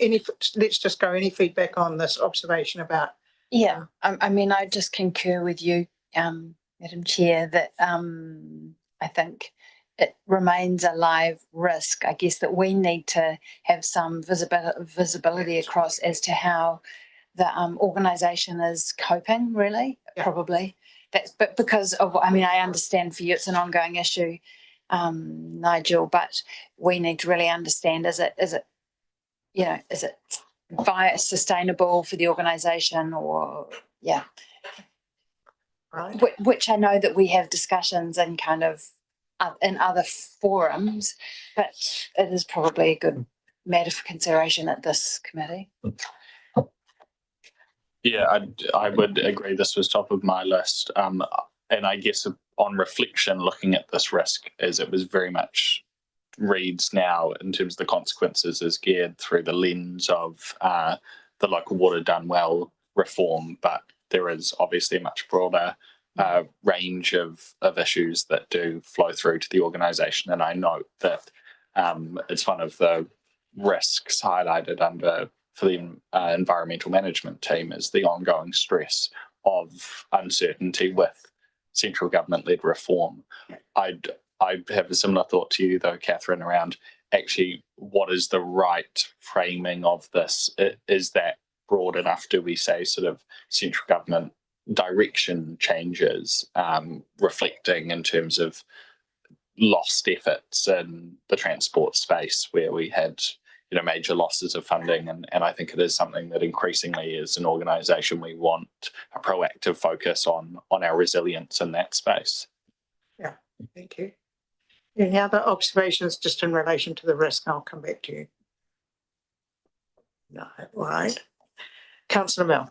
Let's just go. Any feedback on this observation about? Yeah, I just concur with you, Madam Chair, that I think it remains a live risk. I guess that we need to have some visibility across as to how the organisation is coping, really, probably. But because of, I understand for you it's an ongoing issue, Nigel, but we need to really understand, is it sustainable for the organisation, or right? Which I know that we have discussions and kind of in other forums, but it is probably a good matter for consideration at this committee. Yeah, I would agree. This was top of my list, and I guess on reflection, looking at this risk, as it was very much reads now in terms of the consequences, is geared through the lens of the Local Water Done Well reform, but there is obviously a much broader range of issues that do flow through to the organisation. And I note that it's one of the risks highlighted for the environmental management team is the ongoing stress of uncertainty with central government-led reform. I have a similar thought to you, though, Catherine, around actually, what is the right framing of this? Is that broad enough? Do we say sort of central government direction changes, reflecting in terms of lost efforts in the transport space where we had major losses of funding, and I think it is something that increasingly as an organisation we want a proactive focus on our resilience in that space. Yeah, thank you. Any other observations just in relation to the risk? I'll come back to you. No, right. Councillor Mel.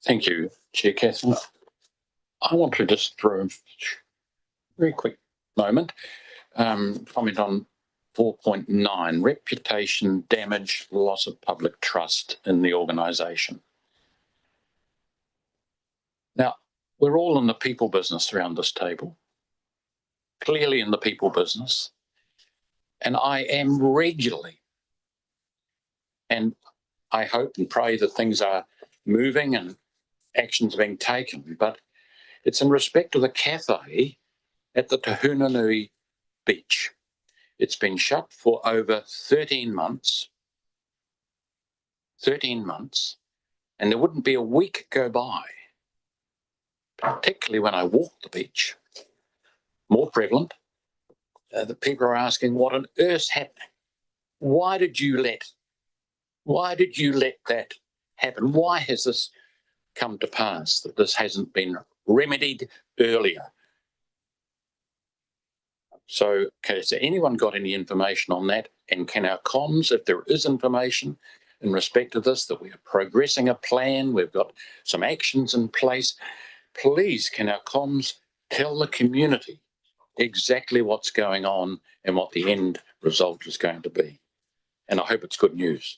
Thank you, Chair Catherine. I want to just for a very quick moment comment on 4.9, reputation damage, loss of public trust in the organisation. Now, we're all in the people business around this table, clearly in the people business, and I am regularly, and I hope and pray that things are moving and actions being taken, but it's in respect to the cafe at the Tahunanui beach. It's been shut for over 13 months, and there wouldn't be a week go by, particularly when I walk the beach, more prevalent, that people are asking what on earth's happening. Why did you let that happen? Why has this come to pass that this hasn't been remedied earlier? So, has anyone got any information on that? And can our comms, if there is information in respect to this, that we are progressing a plan, we've got some actions in place, please can our comms tell the community exactly what's going on and what the end result is going to be? And I hope it's good news.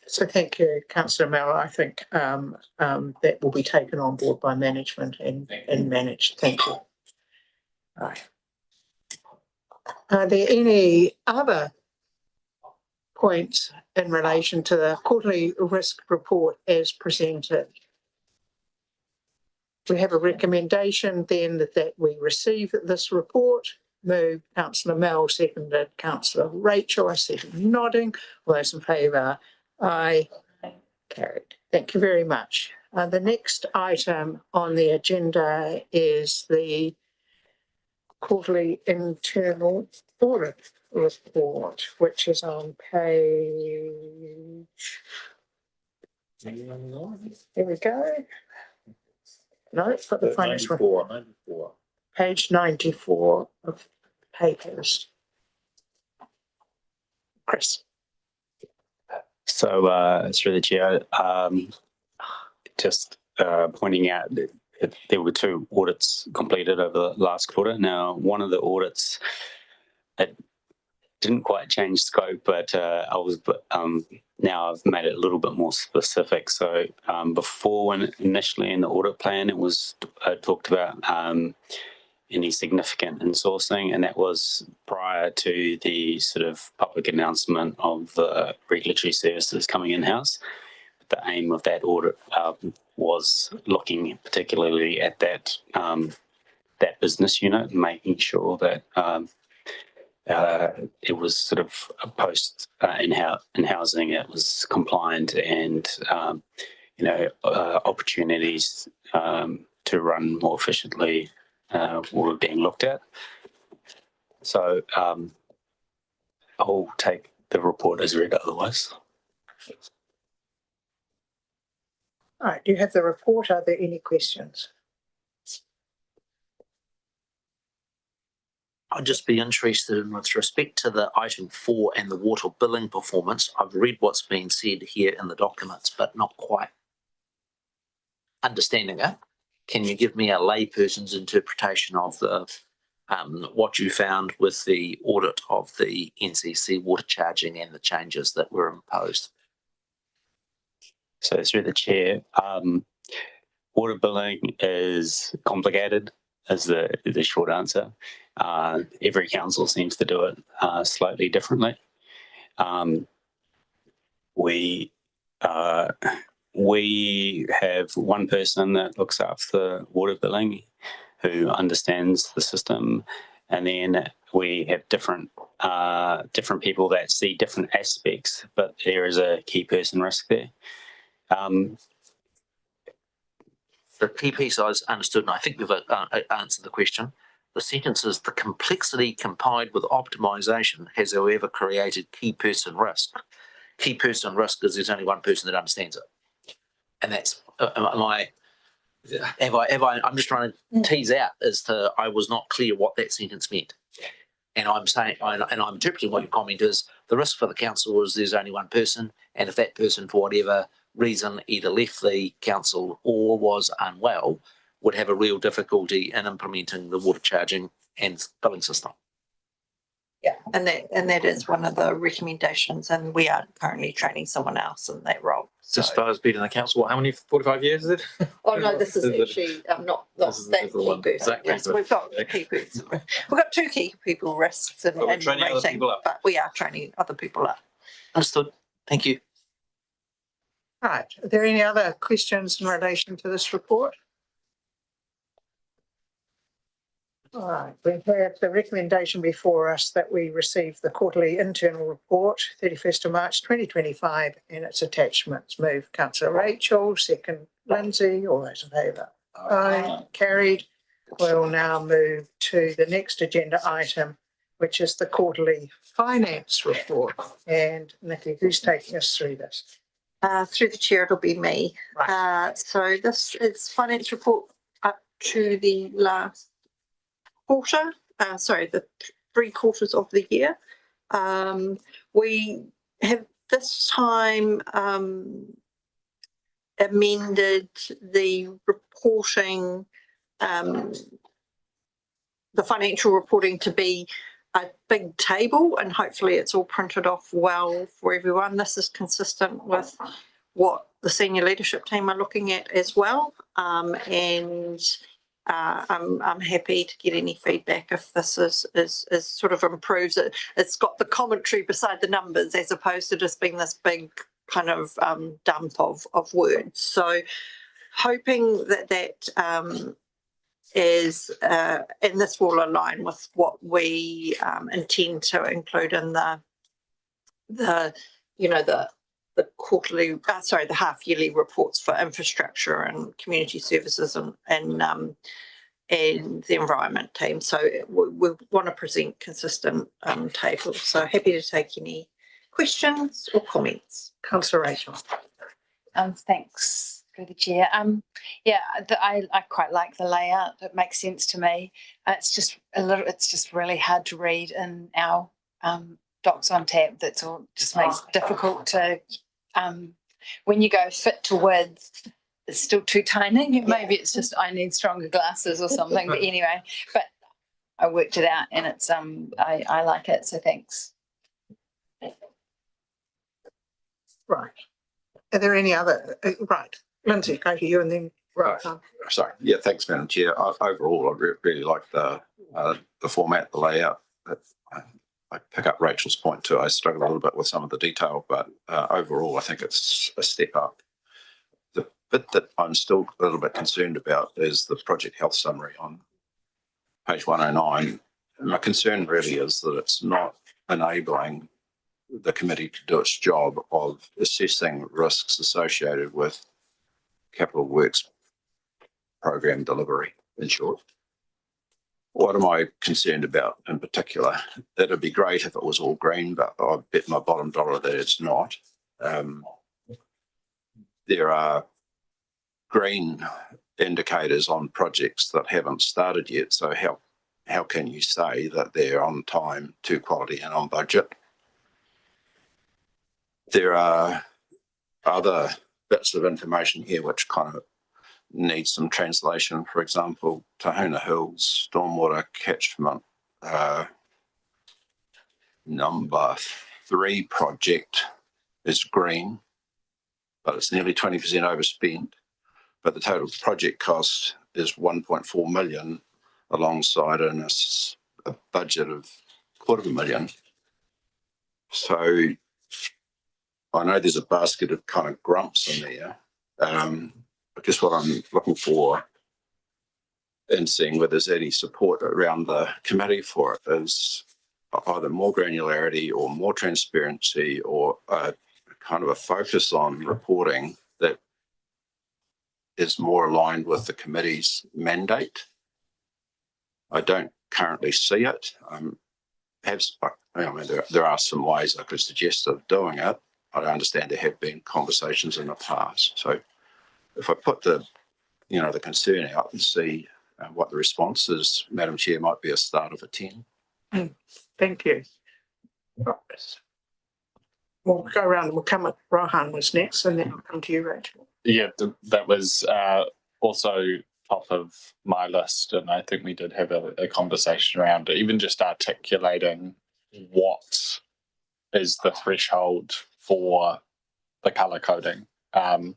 So thank you, Councillor Mel. I think that will be taken on board by management and managed. Thank you. Right. Are there any other points in relation to the quarterly risk report as presented? We have a recommendation then that we receive this report. Moved Councillor Mel, seconded Councillor Rachel. I see him nodding. All those in favour? Aye. Carried. Thank you very much. The next item on the agenda is the quarterly internal audit report, which is on page. Here we go. No, it's got the finance one. 94. Page 94 of papers. Chris. So, through the chair, just pointing out that there were 2 audits completed over the last quarter. Now, one of the audits, it didn't quite change scope, but now I've made it a little bit more specific. So before, when initially in the audit plan, it was talked about any significant insourcing, and that was prior to the sort of public announcement of the regulatory services coming in-house. The aim of that audit was looking particularly at that business unit, making sure that it was sort of post in-housing, it was compliant, and opportunities to run more efficiently were being looked at. So I'll take the report as read otherwise. All right, do you have the report? Are there any questions? I'd just be interested in, with respect to the item 4 and the water billing performance. I've read what's been said here in the documents, but not quite understanding it. Can you give me a layperson's interpretation of the what you found with the audit of the NCC water charging and the changes that were imposed? So through the chair, water billing is complicated, is the short answer. Every council seems to do it slightly differently. We have one person that looks after water billing who understands the system and then we have different people that see different aspects, but there is a key person risk there. The key piece I understood, and I think we've answered the question. The sentence is, the complexity combined with optimization has, however, created key person risk. Key person risk is there's only one person that understands it. And that's, I'm just trying to tease out as to, I was not clear what that sentence meant. And I'm saying, and I'm interpreting what your comment is, the risk for the council is there's only one person, and if that person, for whatever reason, either left the council or was unwell, would have a real difficulty in implementing the water charging and billing system. Yeah, and that is one of the recommendations, and we are currently training someone else in that role. So. As far as being in the council, what, how many, 45 years is it? Oh no, this is actually not that key person. Exactly. Yes, we've got key person. We've got 2 key people risks and training rating, other people up. but we are training other people up. Understood. Thank you. Right. Are there any other questions in relation to this report? All right. We have the recommendation before us that we receive the quarterly internal report, 31st of March 2025, and its attachments. Move Councillor Rachel, second Lindsay. All those in favour? Aye. Carried. We'll now move to the next agenda item, which is the quarterly finance report. And Nikki, who's taking us through this? Through the chair, it'll be me. Right. So this is finance report up to the last quarter, the 3 quarters of the year. We have this time amended the reporting, the financial reporting to be a big table, and hopefully it's all printed off well for everyone. This is consistent with what the senior leadership team are looking at as well. And I'm happy to get any feedback if this is sort of improves it. It's got the commentary beside the numbers as opposed to just being this big kind of dump of words. So hoping that is and this will align with what we intend to include in the quarterly, the half yearly reports for infrastructure and community services and the environment team. So we want to present consistent tables. So happy to take any questions or comments. Councillor Rachel. Thanks through the chair. I quite like the layout. It makes sense to me. It's just really hard to read in our docs on tab. That's all. Just makes it difficult to when you go fit to width. It's still too tiny. Maybe it's just I need stronger glasses or something. But anyway, I worked it out, and it's I like it. So thanks. Right. Are there any other? Right. Lindsay, go to you and then Right. Sorry. Yeah, thanks, Madam Chair. Overall, I really like the format, the layout. I pick up Rachel's point too. I struggle a little bit with some of the detail, but overall, I think it's a step up. The bit that I'm still a little bit concerned about is the project health summary on page 109. My concern really is that it's not enabling the committee to do its job of assessing risks associated with capital works program delivery, in short. What am I concerned about in particular? It'd be great if it was all green, but I bet my bottom dollar that it's not. There are green indicators on projects that haven't started yet, so how can you say that they're on time, to quality and on budget? There are other bits of information here which kind of need some translation. For example, Tahuna Hills stormwater catchment number 3 project is green, but it's nearly 20% overspent. But the total project cost is 1.4 million alongside a budget of $250,000. So I know there's a basket of kind of grumps in there. I guess what I'm looking for in seeing whether there's any support around the committee for it is either more granularity or more transparency or a kind of a focus on reporting that is more aligned with the committee's mandate. I don't currently see it. There are some ways I could suggest of doing it. I understand there have been conversations in the past. So if I put the concern out and see what the response is, Madam Chair, might be a start of a 10. Thank you. We'll go around and we'll come at Rohan was next and then I'll come to you, Rachel. Yeah, that was also top of my list, and I think we did have a conversation around it, even just articulating what is the threshold for the colour coding. I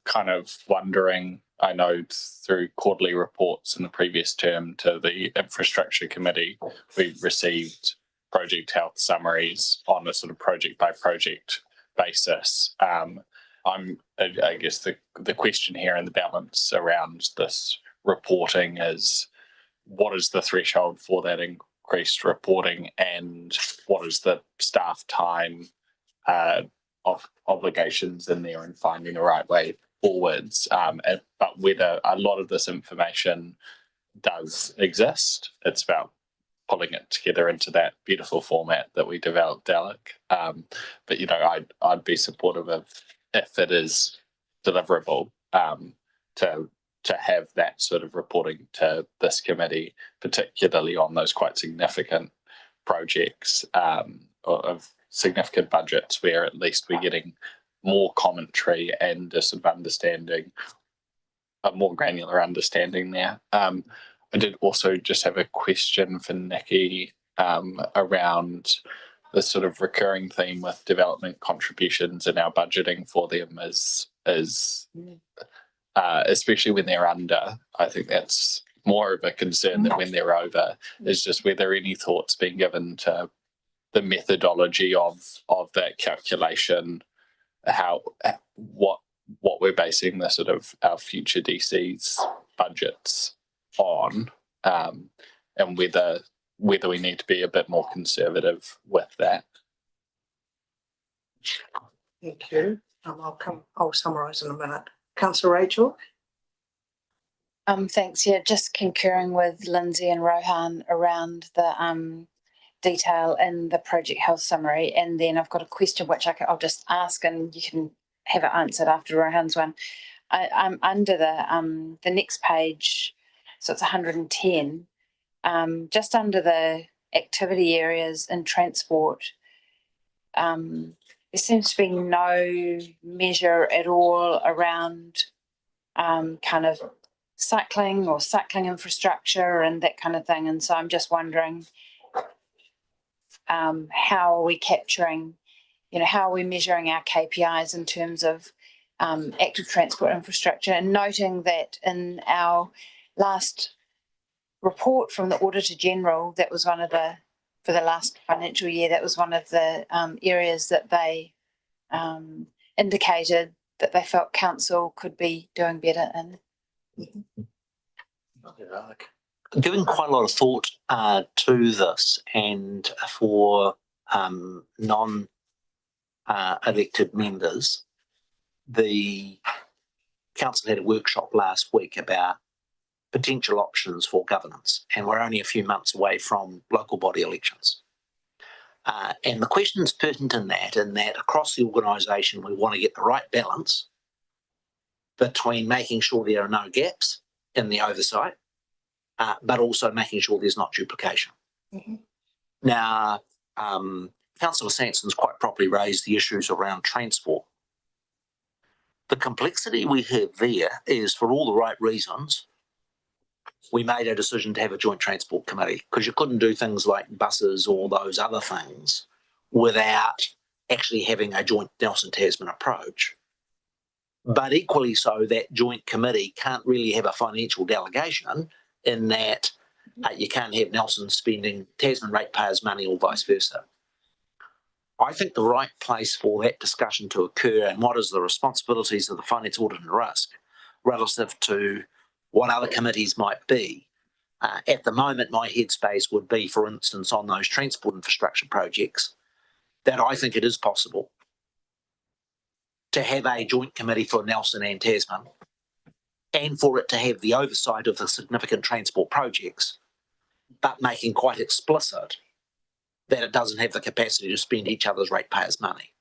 kind of wondering, I know through quarterly reports in the previous term to the infrastructure committee, we received project health summaries on a sort of project by project basis. I guess the question here and the balance around this reporting is, what is the threshold for that increased reporting, and what is the staff time of obligations in there and finding the right way forwards. But whether a lot of this information does exist, it's about pulling it together into that beautiful format that we developed, Alec. But I'd be supportive of, if it is deliverable, to have that sort of reporting to this committee, particularly on those quite significant projects of significant budgets, where at least we're getting more commentary and a sort of understanding, a more granular understanding there. I did also just have a question for Nikki around the sort of recurring theme with development contributions and our budgeting for them is especially when they're under. I think that's more of a concern than when they're over, is just whether any thoughts being given to the methodology of that calculation, what we're basing the sort of our future DC's budgets on, and whether we need to be a bit more conservative with that. Thank you. I'll summarise in a minute. Councillor Rachel. Thanks. Yeah, just concurring with Lindsay and Rohan around the detail in the project health summary, and then I've got a question which I'll just ask, and you can have it answered after Rohan's one. I'm under the next page, so it's 110. Just under the activity areas in transport, there seems to be no measure at all around kind of cycling or cycling infrastructure and that kind of thing. And so I'm just wondering, how are we capturing, how are we measuring our KPIs in terms of active transport infrastructure, and noting that in our last report from the Auditor General, that was one of the, for the last financial year, that was one of the areas that they indicated that they felt council could be doing better in. Given quite a lot of thought to this, and for non-elected members, the council had a workshop last week about potential options for governance, and we're only a few months away from local body elections. And the question is pertinent in that across the organisation we want to get the right balance between making sure there are no gaps in the oversight, but also making sure there's not duplication. Mm-hmm. Now, Councillor Sanson's quite properly raised the issues around transport. The complexity we have there is, for all the right reasons, we made a decision to have a joint transport committee, because you couldn't do things like buses or those other things without actually having a joint Nelson Tasman approach. But equally so, that joint committee can't really have a financial delegation, in that you can't have Nelson spending Tasman ratepayers' money or vice versa. I think the right place for that discussion to occur, and what is the responsibilities of the Finance Audit and Risk relative to what other committees might be. At the moment, my headspace would be, for instance, on those transport infrastructure projects, that I think it is possible to have a joint committee for Nelson and Tasman, and for it to have the oversight of the significant transport projects, but making quite explicit that it doesn't have the capacity to spend each other's ratepayers' money.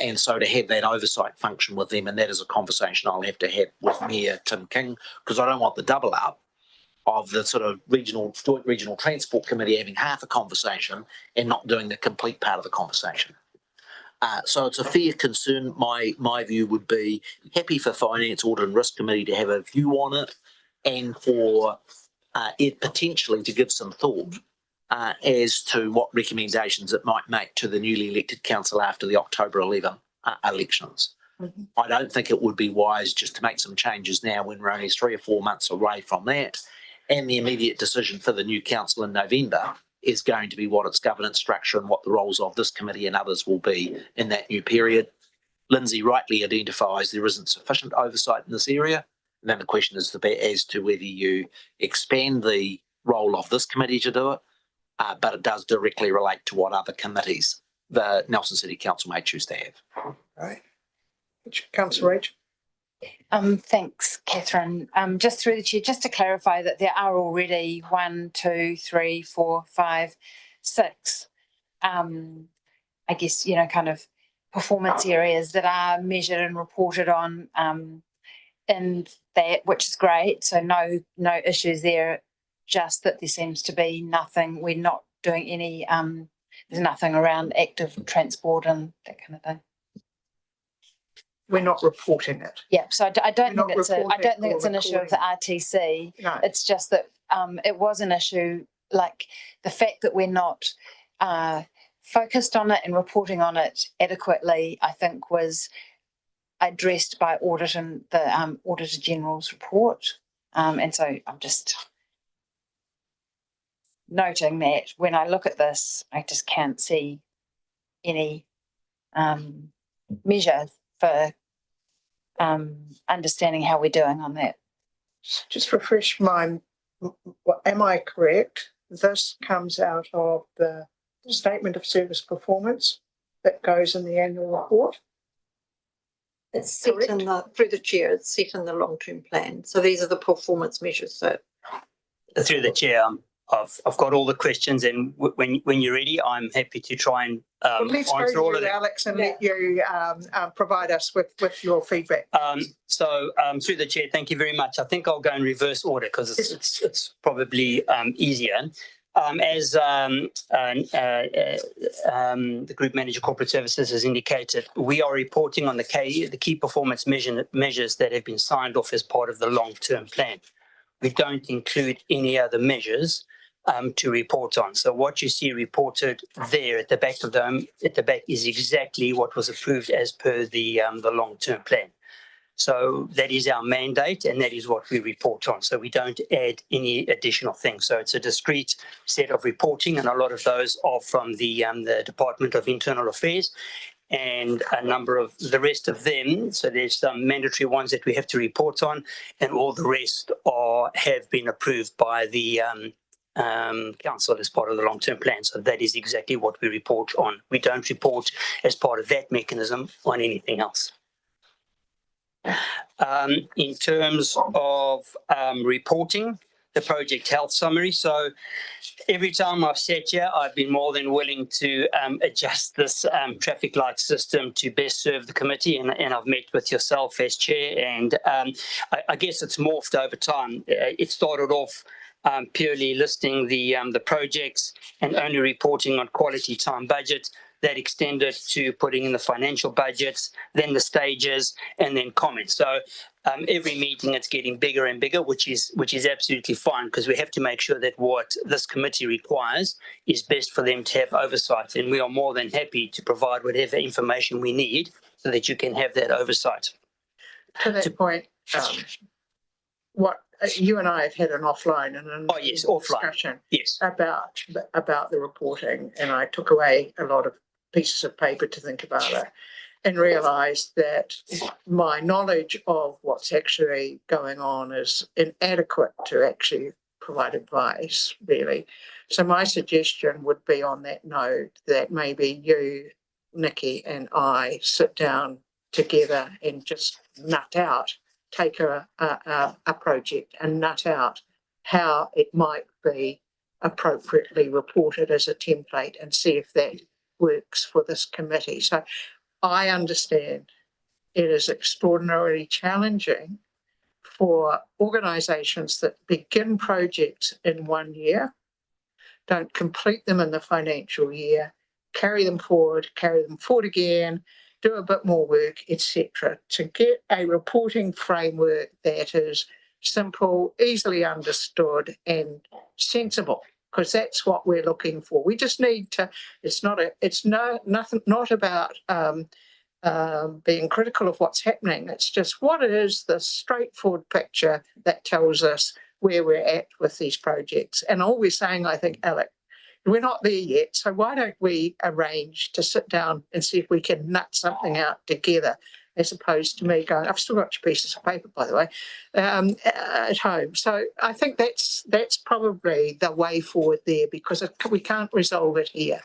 And so to have that oversight function with them, and that is a conversation I'll have to have with Mayor Tim King, because I don't want the double up of the sort of joint regional transport committee having half a conversation and not doing the complete part of the conversation. So it's a fair concern. My view would be happy for Finance, Audit and Risk Committee to have a view on it, and for it potentially to give some thought as to what recommendations it might make to the newly elected council after the October 11 elections. Mm-hmm. I don't think it would be wise just to make some changes now when we're only 3 or 4 months away from that. And the immediate decision for the new council in November is going to be what its governance structure and what the roles of this committee and others will be in that new period. Lindsay rightly identifies there isn't sufficient oversight in this area. And then the question is as to whether you expand the role of this committee to do it, but it does directly relate to what other committees the Nelson City Council may choose to have. Right. Councillor Rach. Thanks, Catherine. Just through the chair, just to clarify that there are already 1, 2, 3, 4, 5, 6, I guess, kind of performance areas that are measured and reported on in that, which is great. So no issues there, just that there seems to be nothing, we're not doing any, there's nothing around active transport and that kind of thing. We're not reporting it. Yeah, so I don't think it's an issue of the RTC. No. It's just that it was an issue, like the fact that we're not focused on it and reporting on it adequately, I think was addressed by Audit and the Auditor General's report. And so I'm just noting that when I look at this, I just can't see any measure for understanding how we're doing on that. Just refresh my, am I correct? This comes out of the statement of service performance that goes in the annual report? It's set in through the chair, it's set in the long-term plan. So these are the performance measures that. Through the chair, I've got all the questions, and when you're ready, I'm happy to try and let's answer all of them. Alex, and let you provide us with your feedback. So through the chair, thank you very much. I think I'll go in reverse order because it's probably easier. As the Group Manager Corporate Services has indicated, we are reporting on the key performance measures that have been signed off as part of the long-term plan. We don't include any other measures to report on. So what you see reported there at the back of them, at the back, is exactly what was approved as per the long-term plan. So that is our mandate, and that is what we report on. So we don't add any additional things. So it's a discrete set of reporting, and a lot of those are from the Department of Internal Affairs, and a number of the rest of them. So there's some mandatory ones that we have to report on, and all the rest have been approved by the council as part of the long-term plan. So that is exactly what we report on. We don't report as part of that mechanism on anything else. In terms of reporting, the project health summary. So every time I've sat here, I've been more than willing to adjust this traffic light system to best serve the committee, and I've met with yourself as chair, and I guess it's morphed over time. It started off purely listing the projects and only reporting on quality time budget. That extended to putting in the financial budgets, then the stages, and then comments. So every meeting it's getting bigger and bigger, which is absolutely fine, because we have to make sure that what this committee requires is best for them to have oversight, and we are more than happy to provide whatever information we need so that you can have that oversight. To that point, what you and I have had an offline and discussion about the reporting, and I took away a lot of pieces of paper to think about it. and realised that my knowledge of what's actually going on is inadequate to actually provide advice, really. So my suggestion would be on that note that maybe you, Nikki, and I sit down together and just nut out, take a project and nut out how it might be appropriately reported as a template and see if that works for this committee. So I understand it is extraordinarily challenging for organisations that begin projects in 1 year, don't complete them in the financial year, carry them forward again, do a bit more work, etc., to get a reporting framework that is simple, easily understood, and sensible. Because that's what we're looking for. We just need to. It's not about being critical of what's happening. It's just what is the straightforward picture that tells us where we're at with these projects. And all we're saying, I think, Alec, we're not there yet. So why don't we arrange to sit down and see if we can nut something out together, as opposed to me going, I've still got your pieces of paper, by the way, at home. So I think that's probably the way forward there, because we can't resolve it here.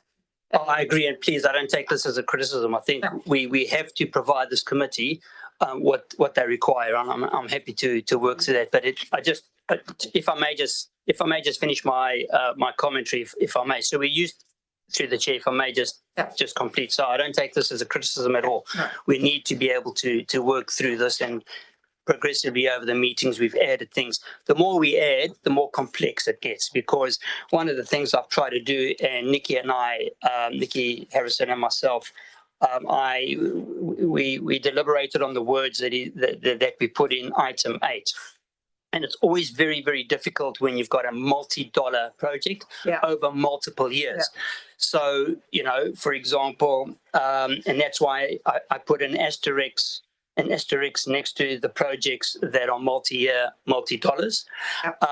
Oh, I agree, and please, I don't take this as a criticism. I think we have to provide this committee what they require, and I'm happy to work through that. But if I may just finish my my commentary, if I may. So we used through the chair, if I may just complete. So I don't take this as a criticism at all. No. We need to be able to work through this, and progressively over the meetings we've added things. The more we add, the more complex it gets, because one of the things I've tried to do, and Nikki and I, Nikki Harrison and myself, we deliberated on the words that we put in item 8. And it's always very, very difficult when you've got a multi-dollar project over multiple years. Yeah. So, for example, and that's why I put an asterisk next to the projects that are multi-year, multi-dollars. Yep.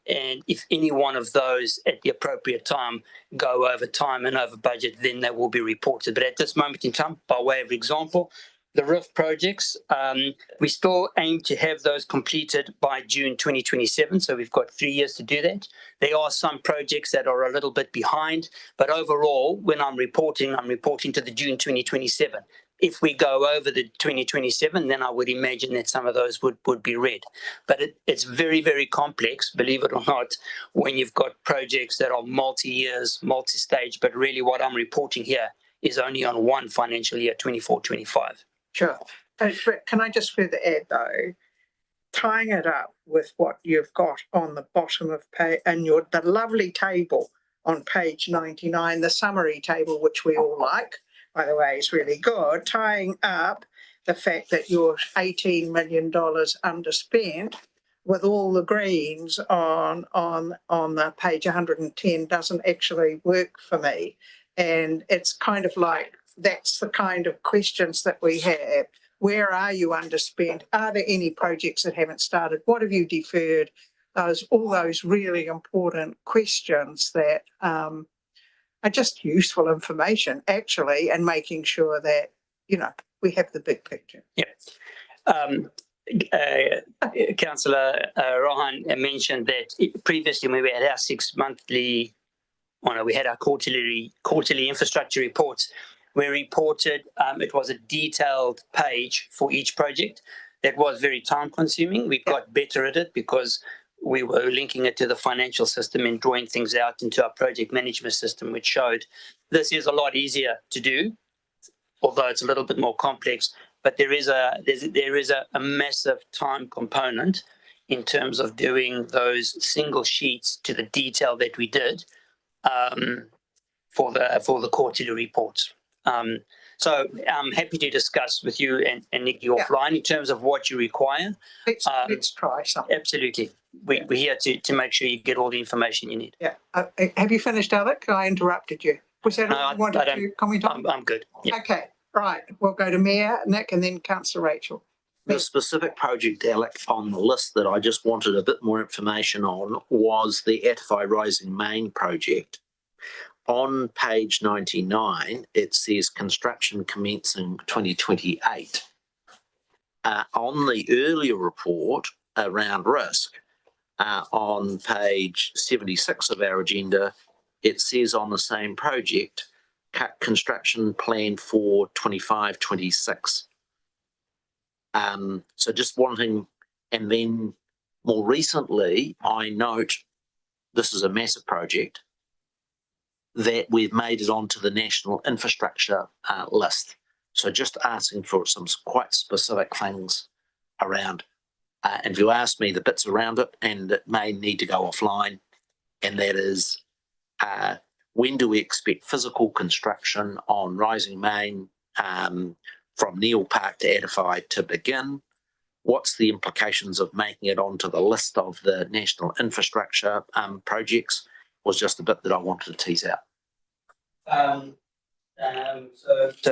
And if any one of those at the appropriate time go over time and over budget, then they will be reported. But at this moment in time, by way of example, the RIF projects, we still aim to have those completed by June 2027. So we've got 3 years to do that. There are some projects that are a little bit behind, but overall, when I'm reporting to the June 2027. If we go over the 2027, then I would imagine that some of those would be read. But it's very, very complex, believe it or not, when you've got projects that are multi-years, multi-stage, but really what I'm reporting here is only on one financial year, 24-25. Sure. But can I just further add, though, tying it up with what you've got on the bottom of page, and the lovely table on page 99, the summary table, which we all like, by the way, is really good, tying up the fact that you're $18 million underspent with all the greens on the page 110 doesn't actually work for me. And it's kind of like, that's the kind of questions that we have. Where are you underspent? Are there any projects that haven't started? What have you deferred? All those really important questions that are just useful information, actually, and making sure that, we have the big picture. Yeah. Councillor Rohan mentioned that previously when we had our 6 monthly, we had our quarterly infrastructure reports, we reported, it was a detailed page for each project. That was very time consuming. We got better at it because we were linking it to the financial system and drawing things out into our project management system, which showed this is a lot easier to do, although it's a little bit more complex. But there is a massive time component in terms of doing those single sheets to the detail that we did for the quarterly reports. So I'm happy to discuss with you and Nikki offline in terms of what you require. Let's try something. Absolutely. We're here to make sure you get all the information you need. Yeah. Have you finished, Alec? I interrupted you. Was that all you wanted to comment on? I'm good. Yeah. Okay. Right. We'll go to Mayor Nick and then Councillor Rachel. The specific project, Alec, on the list that I just wanted a bit more information on was the Atifai Rising Main project. on page 99, it says construction commencing 2028. On the earlier report around risk, on page 76 of our agenda, it says on the same project, construction planned for 25-26. So just wanting, and then more recently, I note this is a massive project, that we've made it onto the national infrastructure list. So just asking for some quite specific things around. And if you ask me the bits around it, and it may need to go offline, and that is, when do we expect physical construction on Rising Main from Neil Park to Edify to begin? What's the implications of making it onto the list of the national infrastructure projects? Was just a bit that I wanted to tease out. So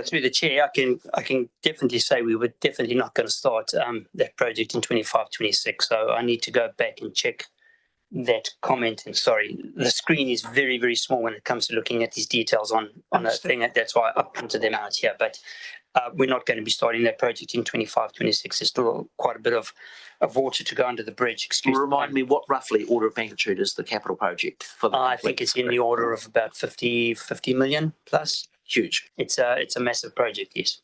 through the chair, I can definitely say we were definitely not going to start that project in 25-26. So I need to go back and check that comment. And sorry, the screen is very, very small when it comes to looking at these details on a thing. That's why I printed them out here. But we're not going to be starting that project in 25-26. There's still quite a bit of water to go under the bridge. Remind me, what roughly order of magnitude is the capital project for the? I think it's in the order of about 50 million plus. Huge. It's a massive project, yes.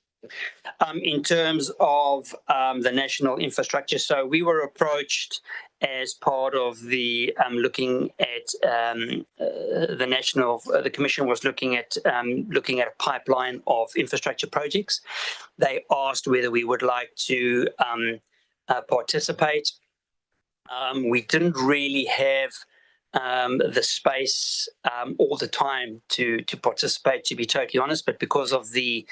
In terms of the national infrastructure, so we were approached as part of the looking at the commission was looking at a pipeline of infrastructure projects. They asked whether we would like to participate. We didn't really have the space all the time to participate, to be totally honest, but because of the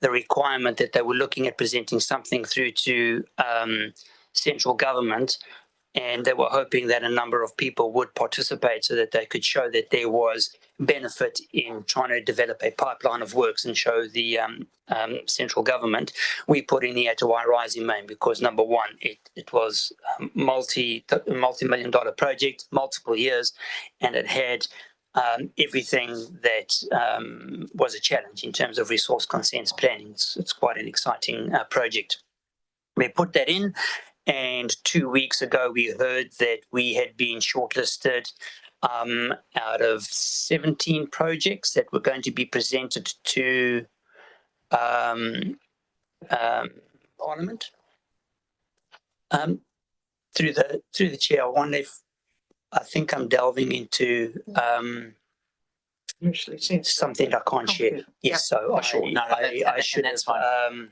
requirement that they were looking at presenting something through to central government, and they were hoping that a number of people would participate so that they could show that there was benefit in trying to develop a pipeline of works and show the central government. We put in the Etowai Rising Main because, number one, it was a multi-million-dollar project, multiple years, and it had everything that was a challenge in terms of resource consents planning. It's quite an exciting project. We put that in, and 2 weeks ago we heard that we had been shortlisted out of 17 projects that were going to be presented to Parliament. Through the chair, I wonder if I think I'm delving into something I can't share. Yes, so I should. That's fine.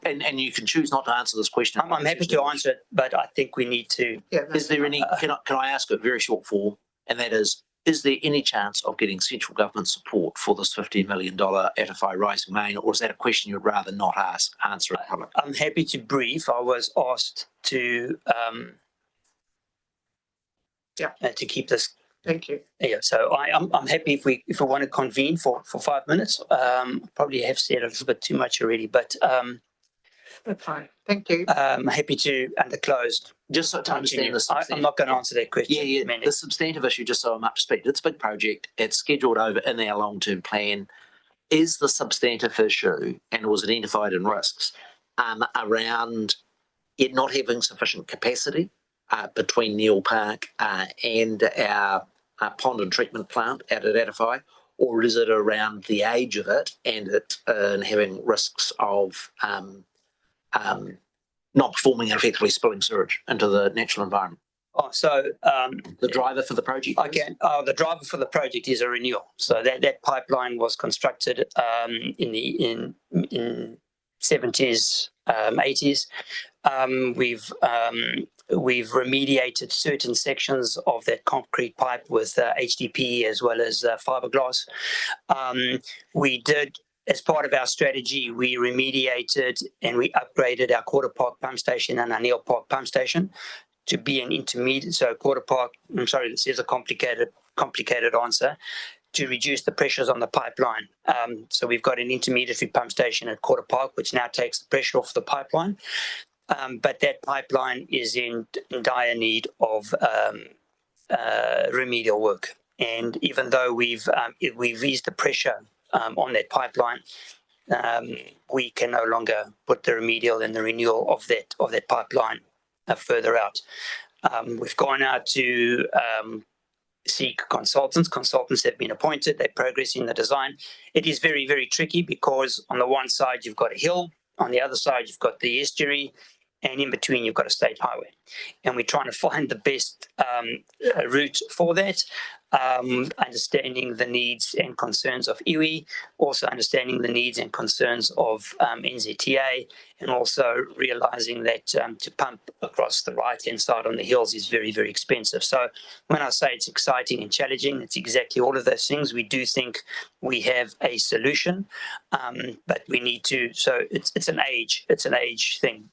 And you can choose not to answer this question. I'm happy to answer it, but I think we need to. Is there any? Can I ask a very short form? And that is there any chance of getting central government support for this $50 million Edify Rising Main, or is that a question you'd rather not answer in public? I'm happy to brief. I was asked to to keep this. Thank you. Yeah, so I'm happy if we want to convene for 5 minutes. Probably have said a little bit too much already, but that's fine. Thank you. I'm happy to under closed. Just so to understand this, I'm not going to answer that question. Yeah. The substantive issue, just so I'm up to speed. It's a big project. It's scheduled over in our long-term plan. Is the substantive issue, and it was identified in risks, around it not having sufficient capacity between Neil Park and our pond and treatment plant out at Edify, or is it around the age of it and it having risks of not performing and effectively spilling sewage into the natural environment? The driver for the project? The driver for the project is a renewal. So that pipeline was constructed in the 70s, 80s. We've remediated certain sections of that concrete pipe with HDP as well as fiberglass. We did, as part of our strategy, we remediated and we upgraded our Quarter Park pump station and our Neil Park pump station to be an intermediate. So Quarter Park, I'm sorry, this is a complicated answer, to reduce the pressures on the pipeline. So we've got an intermediary pump station at Quarter Park, which now takes the pressure off the pipeline. But that pipeline is in dire need of remedial work. And even though we've eased the pressure on that pipeline, we can no longer put the remedial and the renewal of that pipeline further out. We've gone out to seek consultants. Consultants have been appointed. They're progressing the design. It is very, very tricky because on the one side you've got a hill, on the other side you've got the estuary, and in between you've got a state highway. And we're trying to find the best route for that, understanding the needs and concerns of iwi, also understanding the needs and concerns of NZTA, and also realizing that to pump across the right-hand side on the hills is very, very expensive. So when I say it's exciting and challenging, it's exactly all of those things. We do think we have a solution, but we need to, so it's an age thing.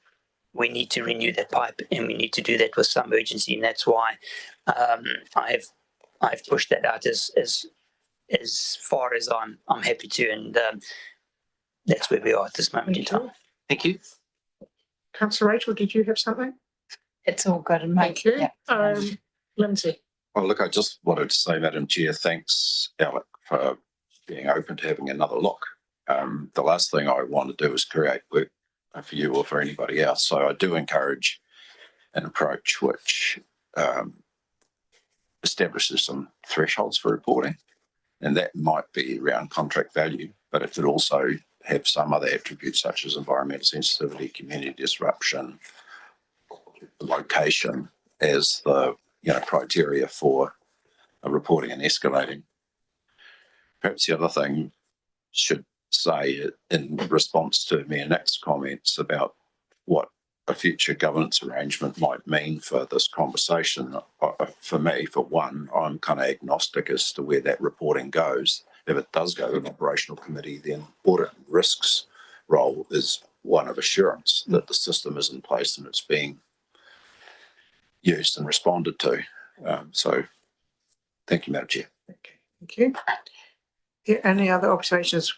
We need to renew that pipe, and we need to do that with some urgency, and that's why I've pushed that out as far as I'm happy to, and that's where we are at this moment in time. Thank you. Councillor Rachel, did you have something? It's all good. And Thank you. Yeah. Lindsay. Well, look, I just wanted to say, Madam Chair, thanks, Alec, for being open to having another look. The last thing I want to do is create work for you or for anybody else. So I do encourage an approach which establishes some thresholds for reporting, and that might be around contract value, but it could also have some other attributes such as environmental sensitivity, community disruption, location as the criteria for reporting and escalating. Perhaps the other thing should say in response to me and Nick's comments about what a future governance arrangement might mean for this conversation. For me, for one, I'm kind of agnostic as to where that reporting goes. If it does go to an operational committee, then audit and risks role is one of assurance that the system is in place and it's being used and responded to. So thank you, Madam Chair. Okay, thank you. Any other observations?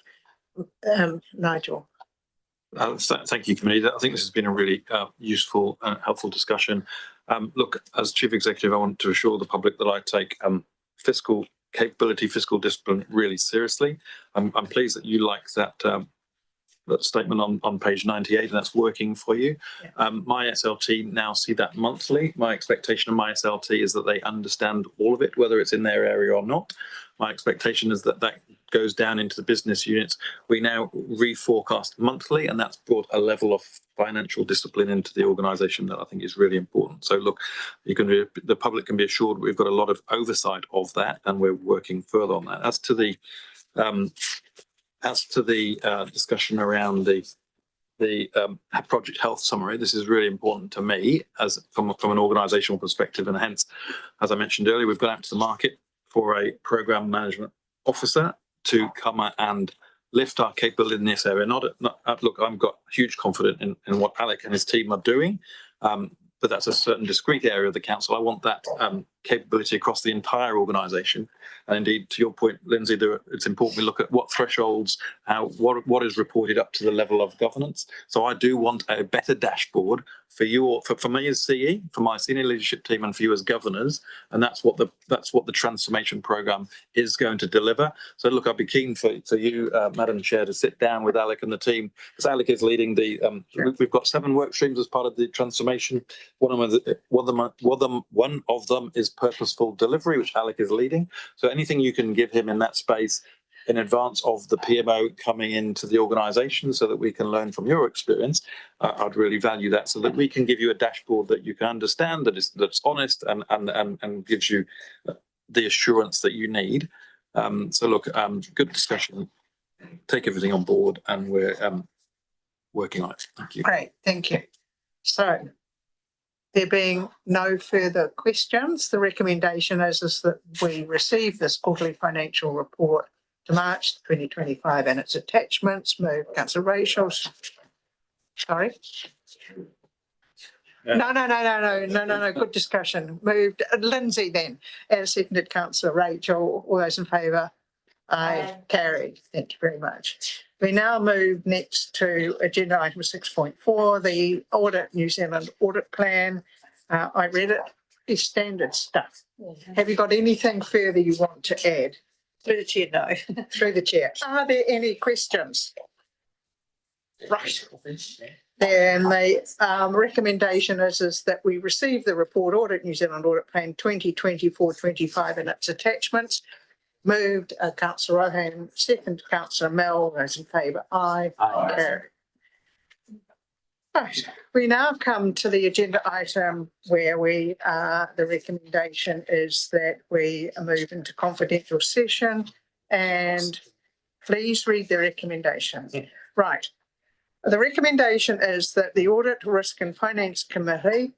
Nigel. Thank you, committee. I think this has been a really useful and helpful discussion. Look, as Chief Executive, I want to assure the public that I take fiscal capability, fiscal discipline really seriously. I'm pleased that you like that statement on page 98, and that's working for you. Yeah. My SLT now see that monthly. My expectation of my SLT is that they understand all of it, whether it's in their area or not. My expectation is that that goes down into the business units. We now reforecast monthly, and that's brought a level of financial discipline into the organisation that I think is really important. So look, the public can be assured we've got a lot of oversight of that, and we're working further on that. As to the discussion around the project health summary, this is really important to me as from an organisational perspective, and hence, as I mentioned earlier, we've gone out to the market for a programme management officer to come and lift our capability in this area. Look, I've got huge confidence in what Alec and his team are doing, but that's a certain discrete area of the council. I want that capability across the entire organisation. And indeed, to your point, Lindsay, it's important we look at what thresholds, what is reported up to the level of governance. So I do want a better dashboard for you, for me as CE, for my senior leadership team, and for you as governors. And that's what the transformation programme is going to deliver. So look, I'd be keen for you, Madam Chair, to sit down with Alec and the team, because Alec is leading the. We've got 7 work streams as part of the transformation. One of them is purposeful delivery, which Alec is leading. So anything you can give him in that space in advance of the PMO coming into the organisation so that we can learn from your experience, I'd really value that, so that we can give you a dashboard that you can understand, that's honest and gives you the assurance that you need. So look, good discussion. Take everything on board, and we're working on it. Thank you. Great, thank you. So there being no further questions, the recommendation is that we receive this quarterly financial report to March 2025 and its attachments. Move Councillor Rachel. Sorry. No. Good discussion. Moved Lindsay then, and seconded Councillor Rachel. All those in favour? Aye. Carried. Thank you very much. We now move next to agenda item 6.4, the Audit New Zealand Audit Plan. I read it pretty standard stuff. Have you got anything further you want to add? Through the chair, no. Through the chair. Are there any questions? Right. Then the recommendation is that we receive the report Audit New Zealand Audit Plan 2024-25 and its attachments. Moved Councillor Rohan, second Councillor Mel, those in favour, aye. Aye. Carried. Right, we now come to the agenda item where the recommendation is that we move into confidential session, and please read the recommendation. Right. The recommendation is that the Audit, Risk and Finance Committee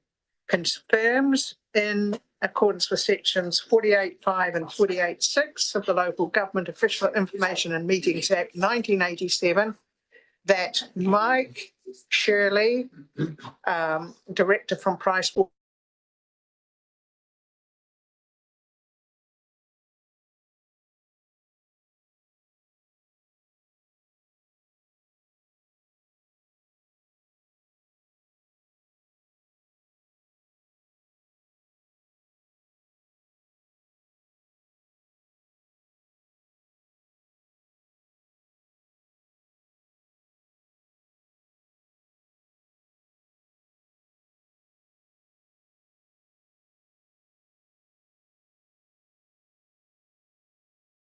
confirms in accordance with sections 48.5 and 48.6 of the Local Government Official Information and Meetings Act 1987 that Mike Shirley, director from Pricewaterhouse